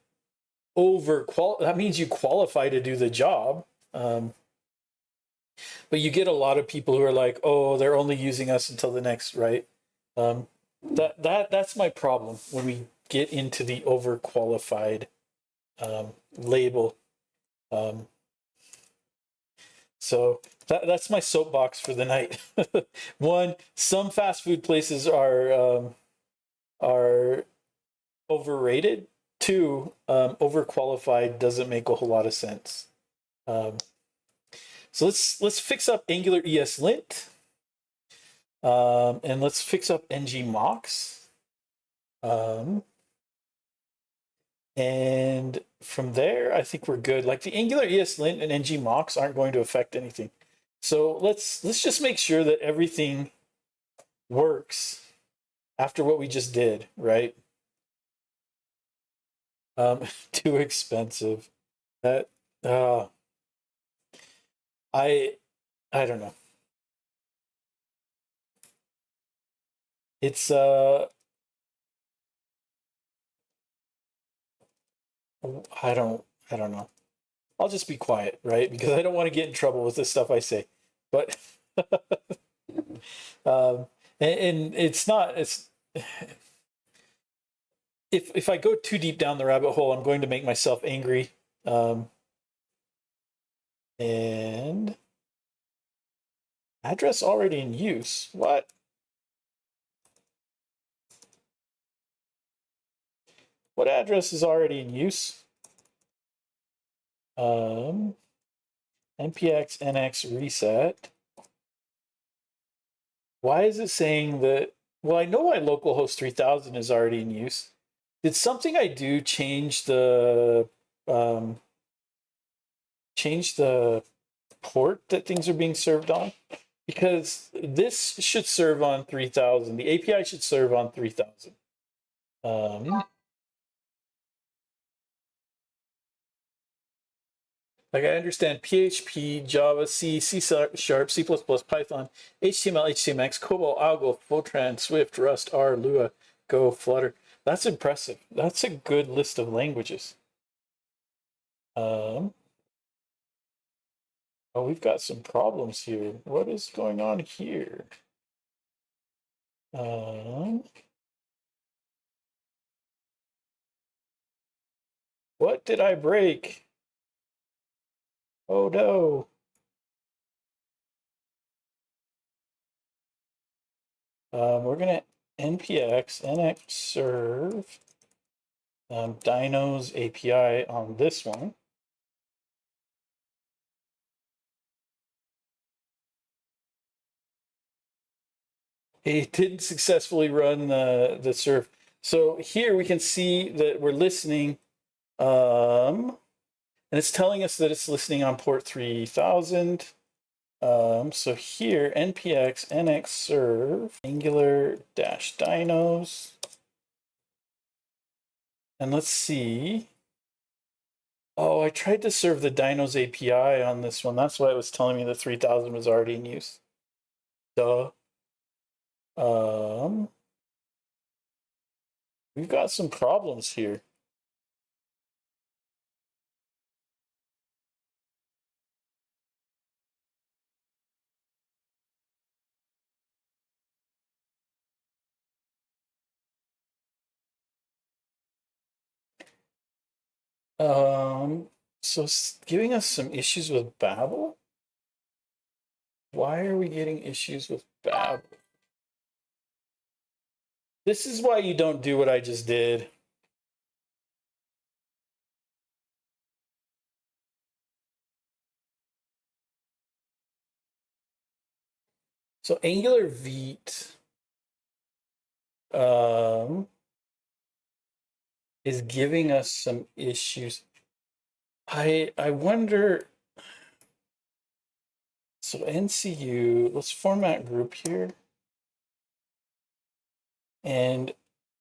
that means you qualify to do the job. But you get a lot of people who are like, oh, they're only using us until the next, right? That's my problem when we get into the overqualified label. So that's my soapbox for the night. One, some fast food places are overrated. Two, overqualified doesn't make a whole lot of sense. So let's fix up Angular ESLint, and let's fix up ngMox. And from there, I think we're good. Like the Angular ESLint and ng mocks aren't going to affect anything. So let's just make sure that everything works after what we just did, right? Too expensive. That I don't know. It's I don't know. I'll just be quiet, right? Because I don't want to get in trouble with the stuff I say. But and it's not it's if I go too deep down the rabbit hole, I'm going to make myself angry. And address already in use. What? What address is already in use? npx nx reset. Why is it saying that? Well, I know my localhost 3000 is already in use. Did something I do change the port that things are being served on? Because this should serve on 3000. The API should serve on 3000. Like I understand PHP, Java, C, C#, C++, Python, HTML, HTMX, COBOL, Algo, Fortran, Swift, Rust, R, Lua, Go, Flutter. That's impressive. That's a good list of languages. Oh, we've got some problems here. What is going on here? What did I break? Oh no. We're gonna npx nx serve Dino's API on this one. It didn't successfully run the serve. So here we can see that we're listening, and it's telling us that it's listening on port 3000. So here, npx nx serve angular -dinos. And let's see. Oh, I tried to serve the Dinos API on this one. That's why it was telling me the 3000 was already in use. Duh. We've got some problems here. So giving us some issues with Babel? Why are we getting issues with Babel? This is why you don't do what I just did. So Angular Vite is giving us some issues. I wonder. So NCU, let's format group here. And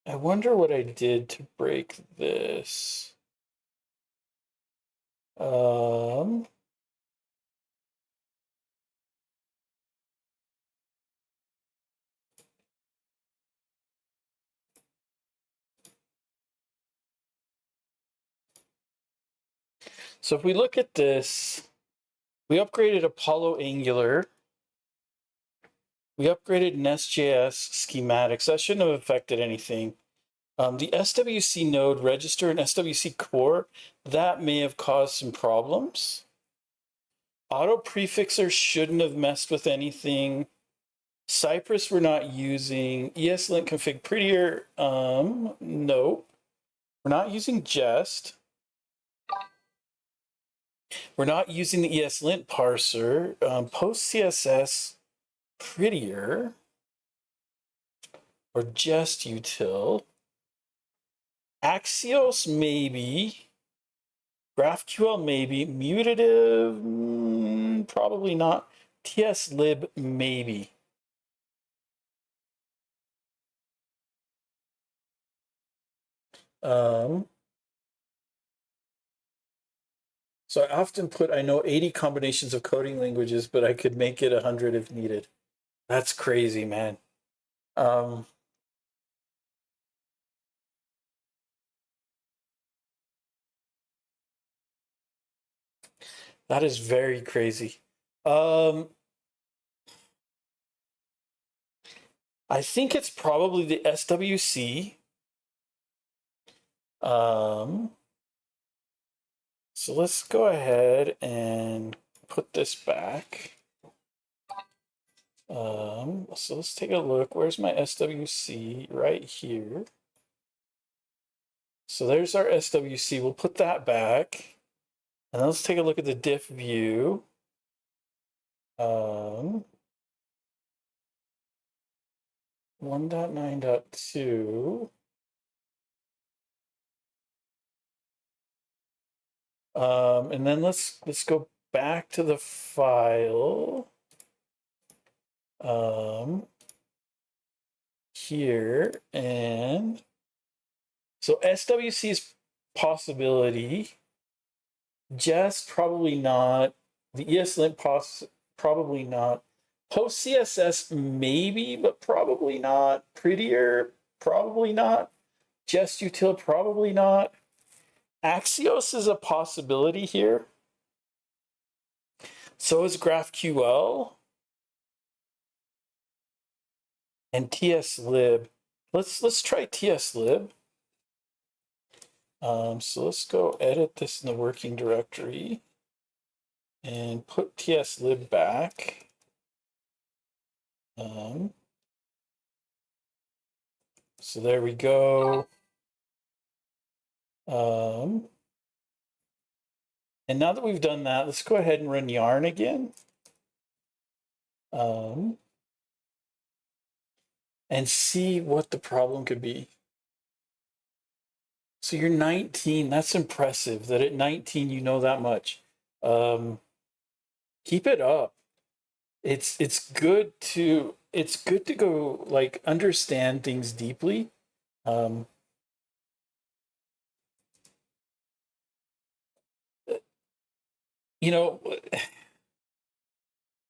I wonder what I did to break this. So if we look at this, we upgraded Apollo Angular. We upgraded Nest.js schematics. That shouldn't have affected anything. The SWC node register and SWC core, that may have caused some problems. Auto prefixer shouldn't have messed with anything. Cypress we're not using. ESLint config prettier. No. We're not using Jest. We're not using the ESLint parser. Post CSS prettier. Or Jest util. Axios, maybe. GraphQL, maybe. Mutative, probably not. TSLib, maybe. So I often put, I know 80 combinations of coding languages, but I could make it 100 if needed. That's crazy, man. That is very crazy. I think it's probably the SWC. So let's go ahead and put this back. So let's take a look. Where's my SWC? Right here. So there's our SWC. We'll put that back. And then let's take a look at the diff view. 1.9.2. And then let's go back to the file. Here, and so SWC's possibility, just probably not. The ESLint probably not. Post CSS maybe, but probably not. Prettier, probably not. Just util, probably not. Axios is a possibility here. So is GraphQL. And TSLib. Let's try TSLib. So let's go edit this in the working directory and put TSLib back. So there we go. And now that we've done that, let's go ahead and run yarn again. And see what the problem could be. So you're 19. That's impressive that at 19 you know that much. Keep it up. It's good to go like understand things deeply. You know,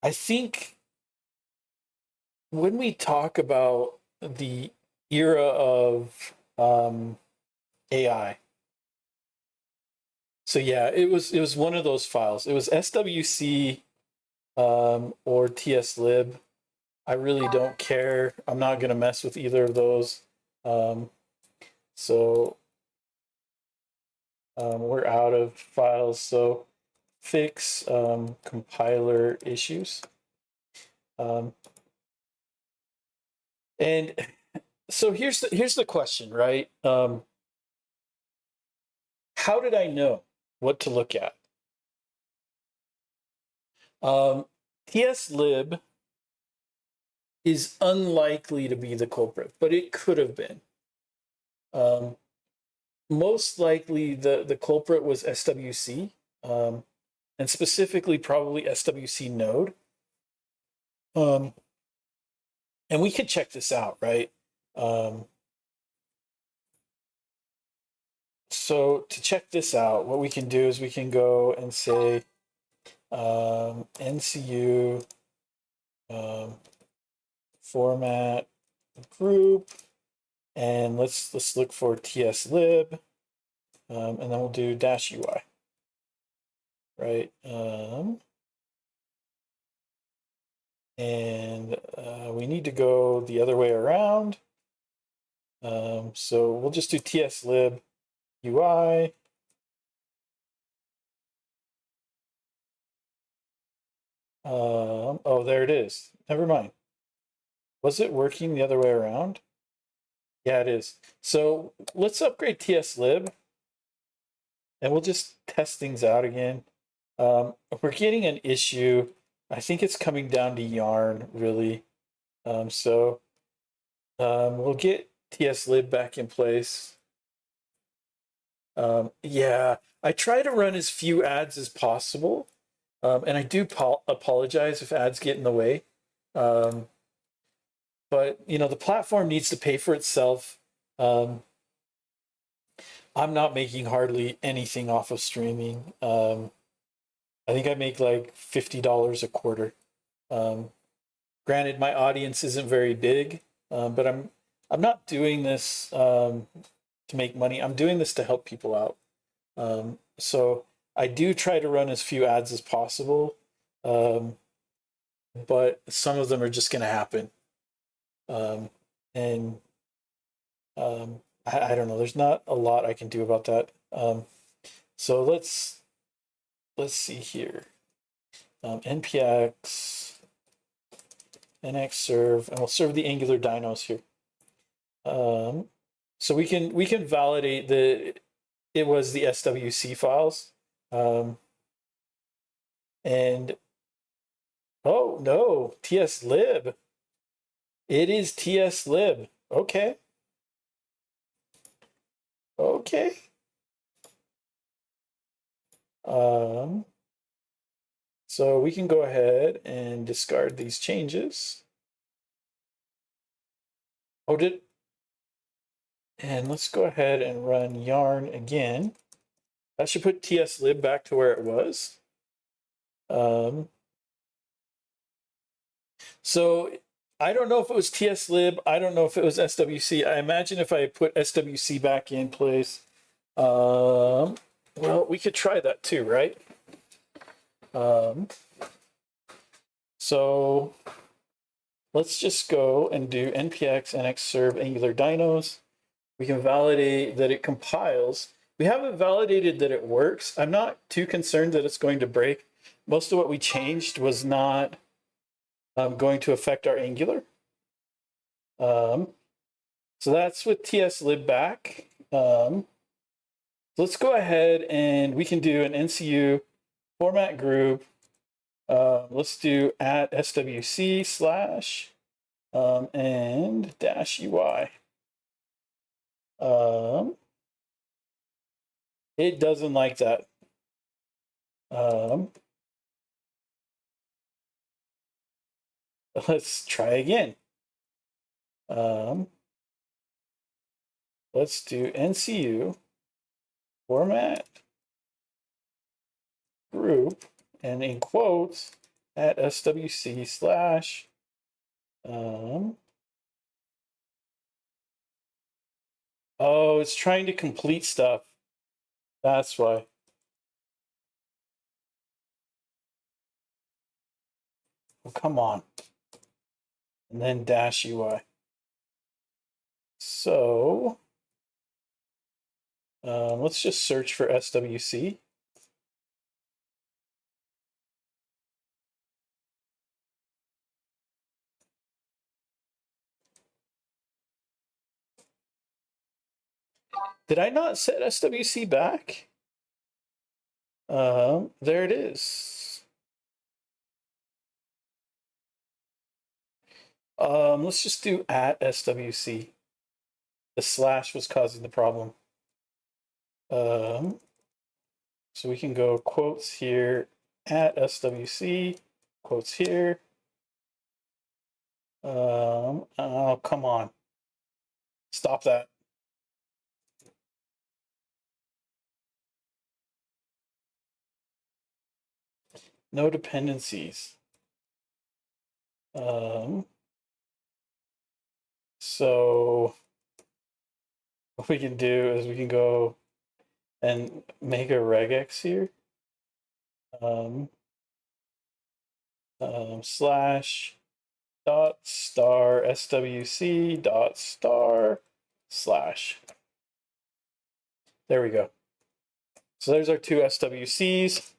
I think when we talk about the era of AI, so yeah, it was one of those files. It was SWC or TSLib. I really don't care. I'm not going to mess with either of those. So we're out of files. So fix compiler issues. And so here's the question, right? How did I know what to look at? TSLib is unlikely to be the culprit, but it could have been. Most likely the culprit was SWC, and specifically probably SWC node. And we could check this out, right? So to check this out, what we can do is we can go and say NCU format group, and let's look for TSLib, and then we'll do -UI, right? And we need to go the other way around. So we'll just do TSLib UI. Oh, there it is. Never mind. Was it working the other way around? Yeah, it is. So let's upgrade TSLib, and we'll just test things out again. We're getting an issue. I think it's coming down to yarn, really. So we'll get TSLib back in place. Yeah, I try to run as few ads as possible. And I do apologize if ads get in the way. Um, but you know, the platform needs to pay for itself. Um, I'm not making hardly anything off of streaming. I think I make like $50 a quarter. Um, Granted, my audience isn't very big, but I'm not doing this to make money. I'm doing this to help people out. So I do try to run as few ads as possible, um, but some of them are just going to happen. Um, and I don't know. There's not a lot I can do about that. So let's see here. npx nx serve, and we'll serve the Angular dynos here. So we can validate that it was the SWC files. And oh no, tslib. It is tslib. Okay. Okay. So we can go ahead and discard these changes. Oh, and let's go ahead and run yarn again. That should put tslib back to where it was. So I don't know if it was tslib. I don't know if it was SWC. I imagine if I put SWC back in place, well, we could try that too, right? So let's just go and do npx nxserve angular dynos. We can validate that it compiles. We haven't validated that it works. I'm not too concerned that it's going to break. Most of what we changed was not going to affect our Angular. So that's with tslib back. Let's go ahead and we can do an NCU format group. Let's do at swc slash and dash UI. It doesn't like that. Let's try again. Let's do NCU format group and in quotes at swc slash oh, it's trying to complete stuff. That's why. Oh, come on. And then dash UI. So let's just search for SWC. Did I not set SWC back? There it is. Let's just do at SWC. The slash was causing the problem. So we can go quotes here at SWC, quotes here. Oh, come on. Stop that. No dependencies. So what we can do is we can go and make a regex here. Slash dot star swc dot star slash. There we go. So there's our two SWCs.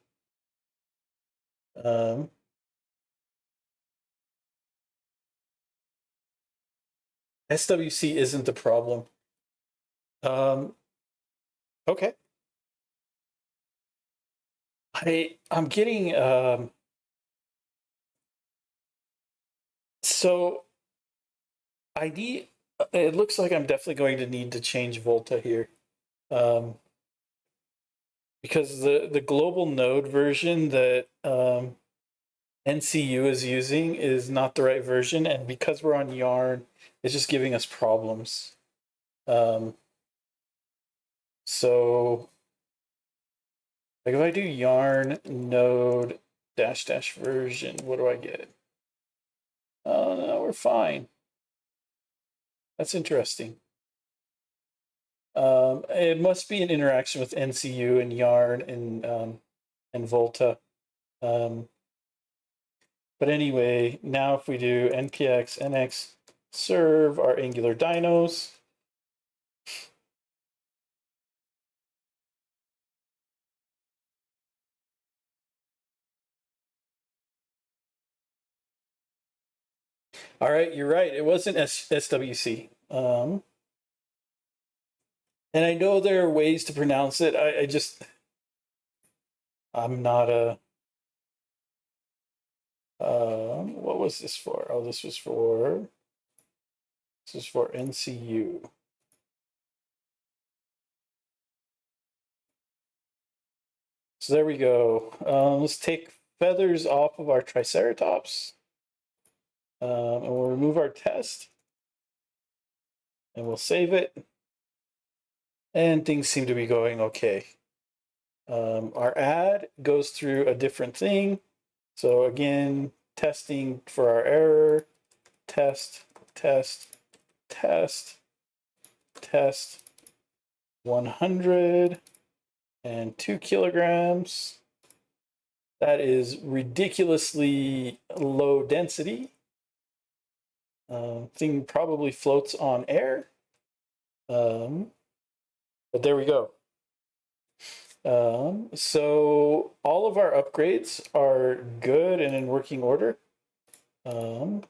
SWC isn't the problem. Okay. I'm getting so I need, it looks like I'm definitely going to need to change Volta here. because the global node version that NCU is using is not the right version, and because we're on Yarn, it's just giving us problems. So like if I do yarn node dash dash version, what do I get? Oh no, we're fine. That's interesting. It must be an interaction with NCU and Yarn and Volta. But anyway, now if we do npx nx serve our Angular dynos, all right, you're right. It wasn't SWC. And I know there are ways to pronounce it. I'm not a. What was this for? Oh, this was for NCU. So there we go. Let's take feathers off of our Triceratops. And we'll remove our test. And we'll save it. And things seem to be going okay. Our ad goes through a different thing. So again, testing for our error. Test, test, test, test. 102 kilograms. That is ridiculously low density. Thing probably floats on air. But there we go. So all of our upgrades are good and in working order. So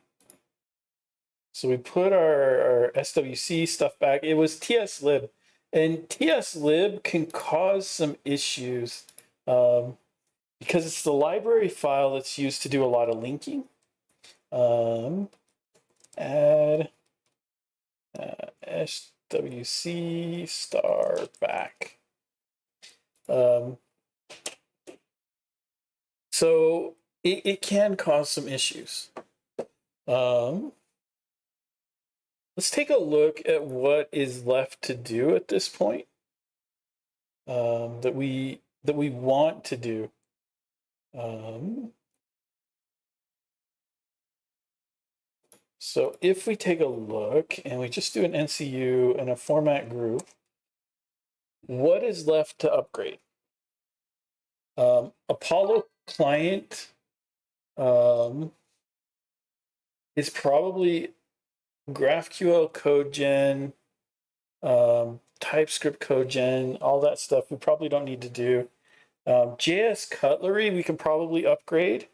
we put our SWC stuff back. It was tslib, and tslib can cause some issues because it's the library file that's used to do a lot of linking. Add SWC star back. So it can cause some issues. Let's take a look at what is left to do at this point that we want to do. So if we take a look and we just do an NCU and a format group, what is left to upgrade? Apollo client is probably GraphQL code gen, TypeScript code gen, all that stuff we probably don't need to do. JS cutlery we can probably upgrade.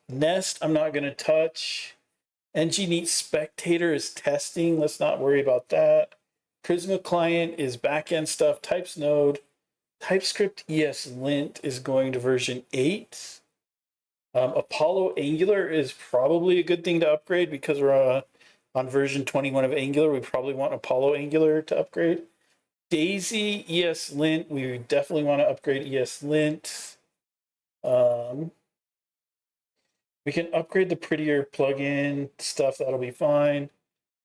Nest I'm not going to touch. ngneat spectator is testing. Let's not worry about that. Prisma client is backend stuff. Types node. TypeScript ESLint is going to version 8. Apollo Angular is probably a good thing to upgrade because we're on version 21 of Angular. We probably want Apollo Angular to upgrade. Daisy ESLint, we definitely want to upgrade ESLint. We can upgrade the prettier plugin stuff, that'll be fine.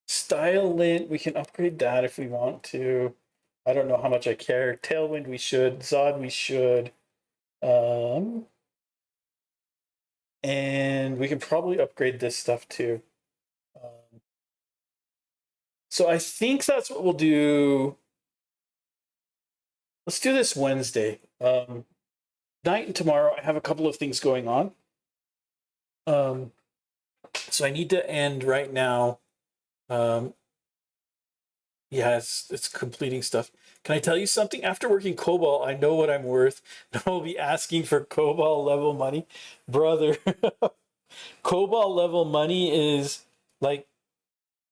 StyleLint, we can upgrade that if we want to. I don't know how much I care. Tailwind, we should. Zod, we should. And we can probably upgrade this stuff too. So I think that's what we'll do. Let's do this Wednesday. Night and tomorrow, I have a couple of things going on. So I need to end right now. Yeah, it's completing stuff. Can I tell you something? After working COBOL, I know what I'm worth. And I'll be asking for COBOL level money. Brother, COBOL level money is like,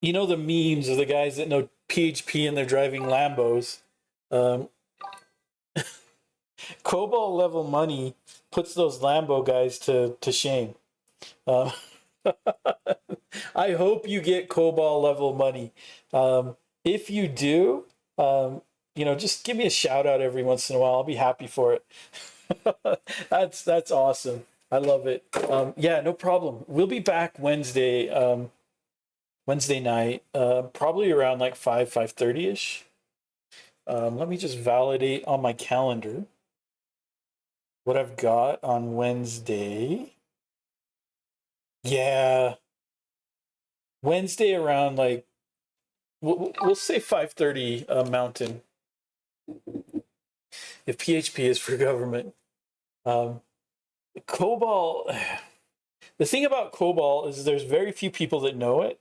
you know, the memes of the guys that know PHP and they're driving Lambos. COBOL level money puts those Lambo guys to shame. I hope you get COBOL level money. If you do, just give me a shout out every once in a while. I'll be happy for it. That's awesome. I love it. Yeah, no problem. We'll be back Wednesday night, probably around like 5:30 ish. Let me just validate on my calendar what I've got on Wednesday. Yeah, Wednesday around like we'll say 5:30 Mountain, if PHP is for government. Um, COBOL. The thing about COBOL is there's very few people that know it,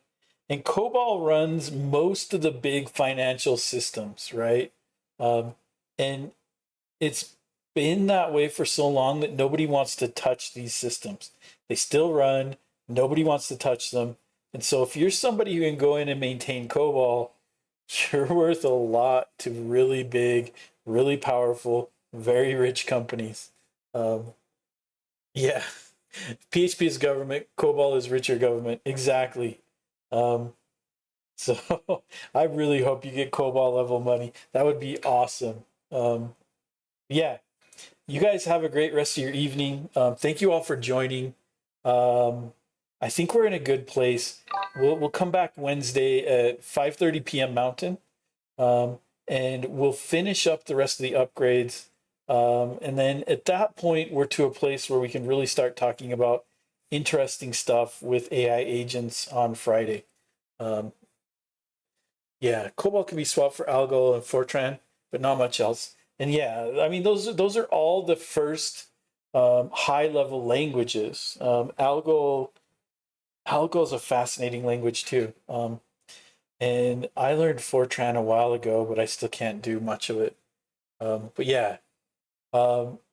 and COBOL runs most of the big financial systems, right? Um, and it's been that way for so long that nobody wants to touch these systems. They still run, nobody wants to touch them. And so if you're somebody who can go in and maintain COBOL, you're worth a lot to really big, really powerful, very rich companies. Um, yeah, PHP is government, COBOL is richer government. Exactly. Um, so I really hope you get COBOL level money. That would be awesome. Yeah, you guys have a great rest of your evening. Thank you all for joining. I think we're in a good place. We'll come back Wednesday at 5:30 p.m. Mountain, and we'll finish up the rest of the upgrades. And then at that point, we're to a place where we can really start talking about interesting stuff with AI agents on Friday. Yeah, COBOL can be swapped for Algo and Fortran, but not much else. And yeah, I mean those are all the first high level languages. Algo is a fascinating language too. And I learned Fortran a while ago, but I still can't do much of it. But yeah,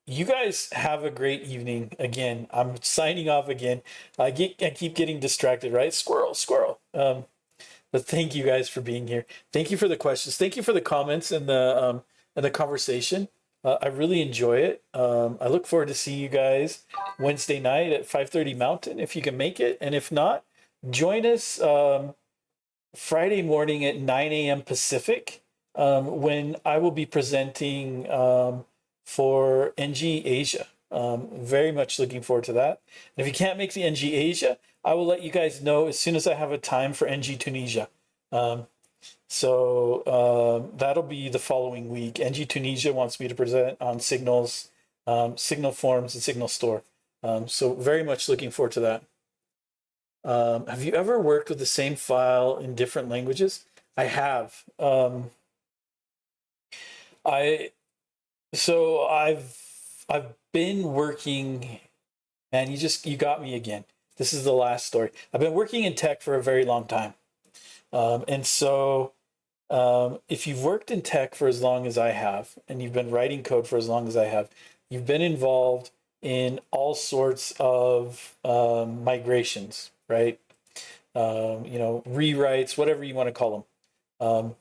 you guys have a great evening. Again, I'm signing off again. I keep getting distracted, right? Squirrel, squirrel. But thank you guys for being here. Thank you for the questions. Thank you for the comments and the conversation. I really enjoy it. I look forward to seeing you guys Wednesday night at 5:30 Mountain if you can make it, and if not, join us Friday morning at 9 a.m. Pacific, when I will be presenting for NG Asia. Very much looking forward to that. And if you can't make the NG Asia, I will let you guys know as soon as I have a time for NG Tunisia. That'll be the following week. NG Tunisia wants me to present on signals, signal forms, and signal store. So very much looking forward to that. Have you ever worked with the same file in different languages? I have. I've been working, and you got me again. This is the last story. I've been working in tech for a very long time. If you've worked in tech for as long as I have, and you've been writing code for as long as I have, you've been involved in all sorts of migrations, right? Rewrites, whatever you want to call them.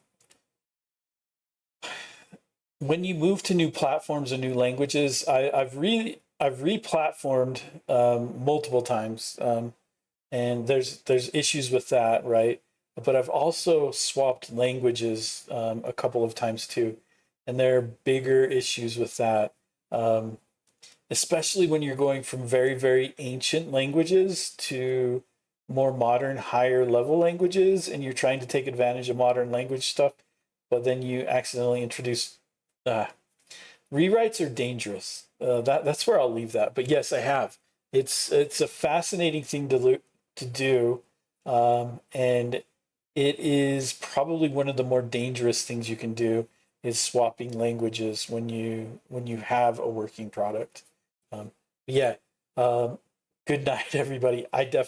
When you move to new platforms and new languages, I've re-platformed multiple times, and there's issues with that, right? But I've also swapped languages a couple of times too, and there are bigger issues with that, especially when you're going from very, very ancient languages to more modern, higher level languages, and you're trying to take advantage of modern language stuff, but then you accidentally introduce rewrites are dangerous. That's where I'll leave that. But yes, I have. It's a fascinating thing to do, and it is probably one of the more dangerous things you can do is swapping languages when you have a working product. Yeah. Good night, everybody. I definitely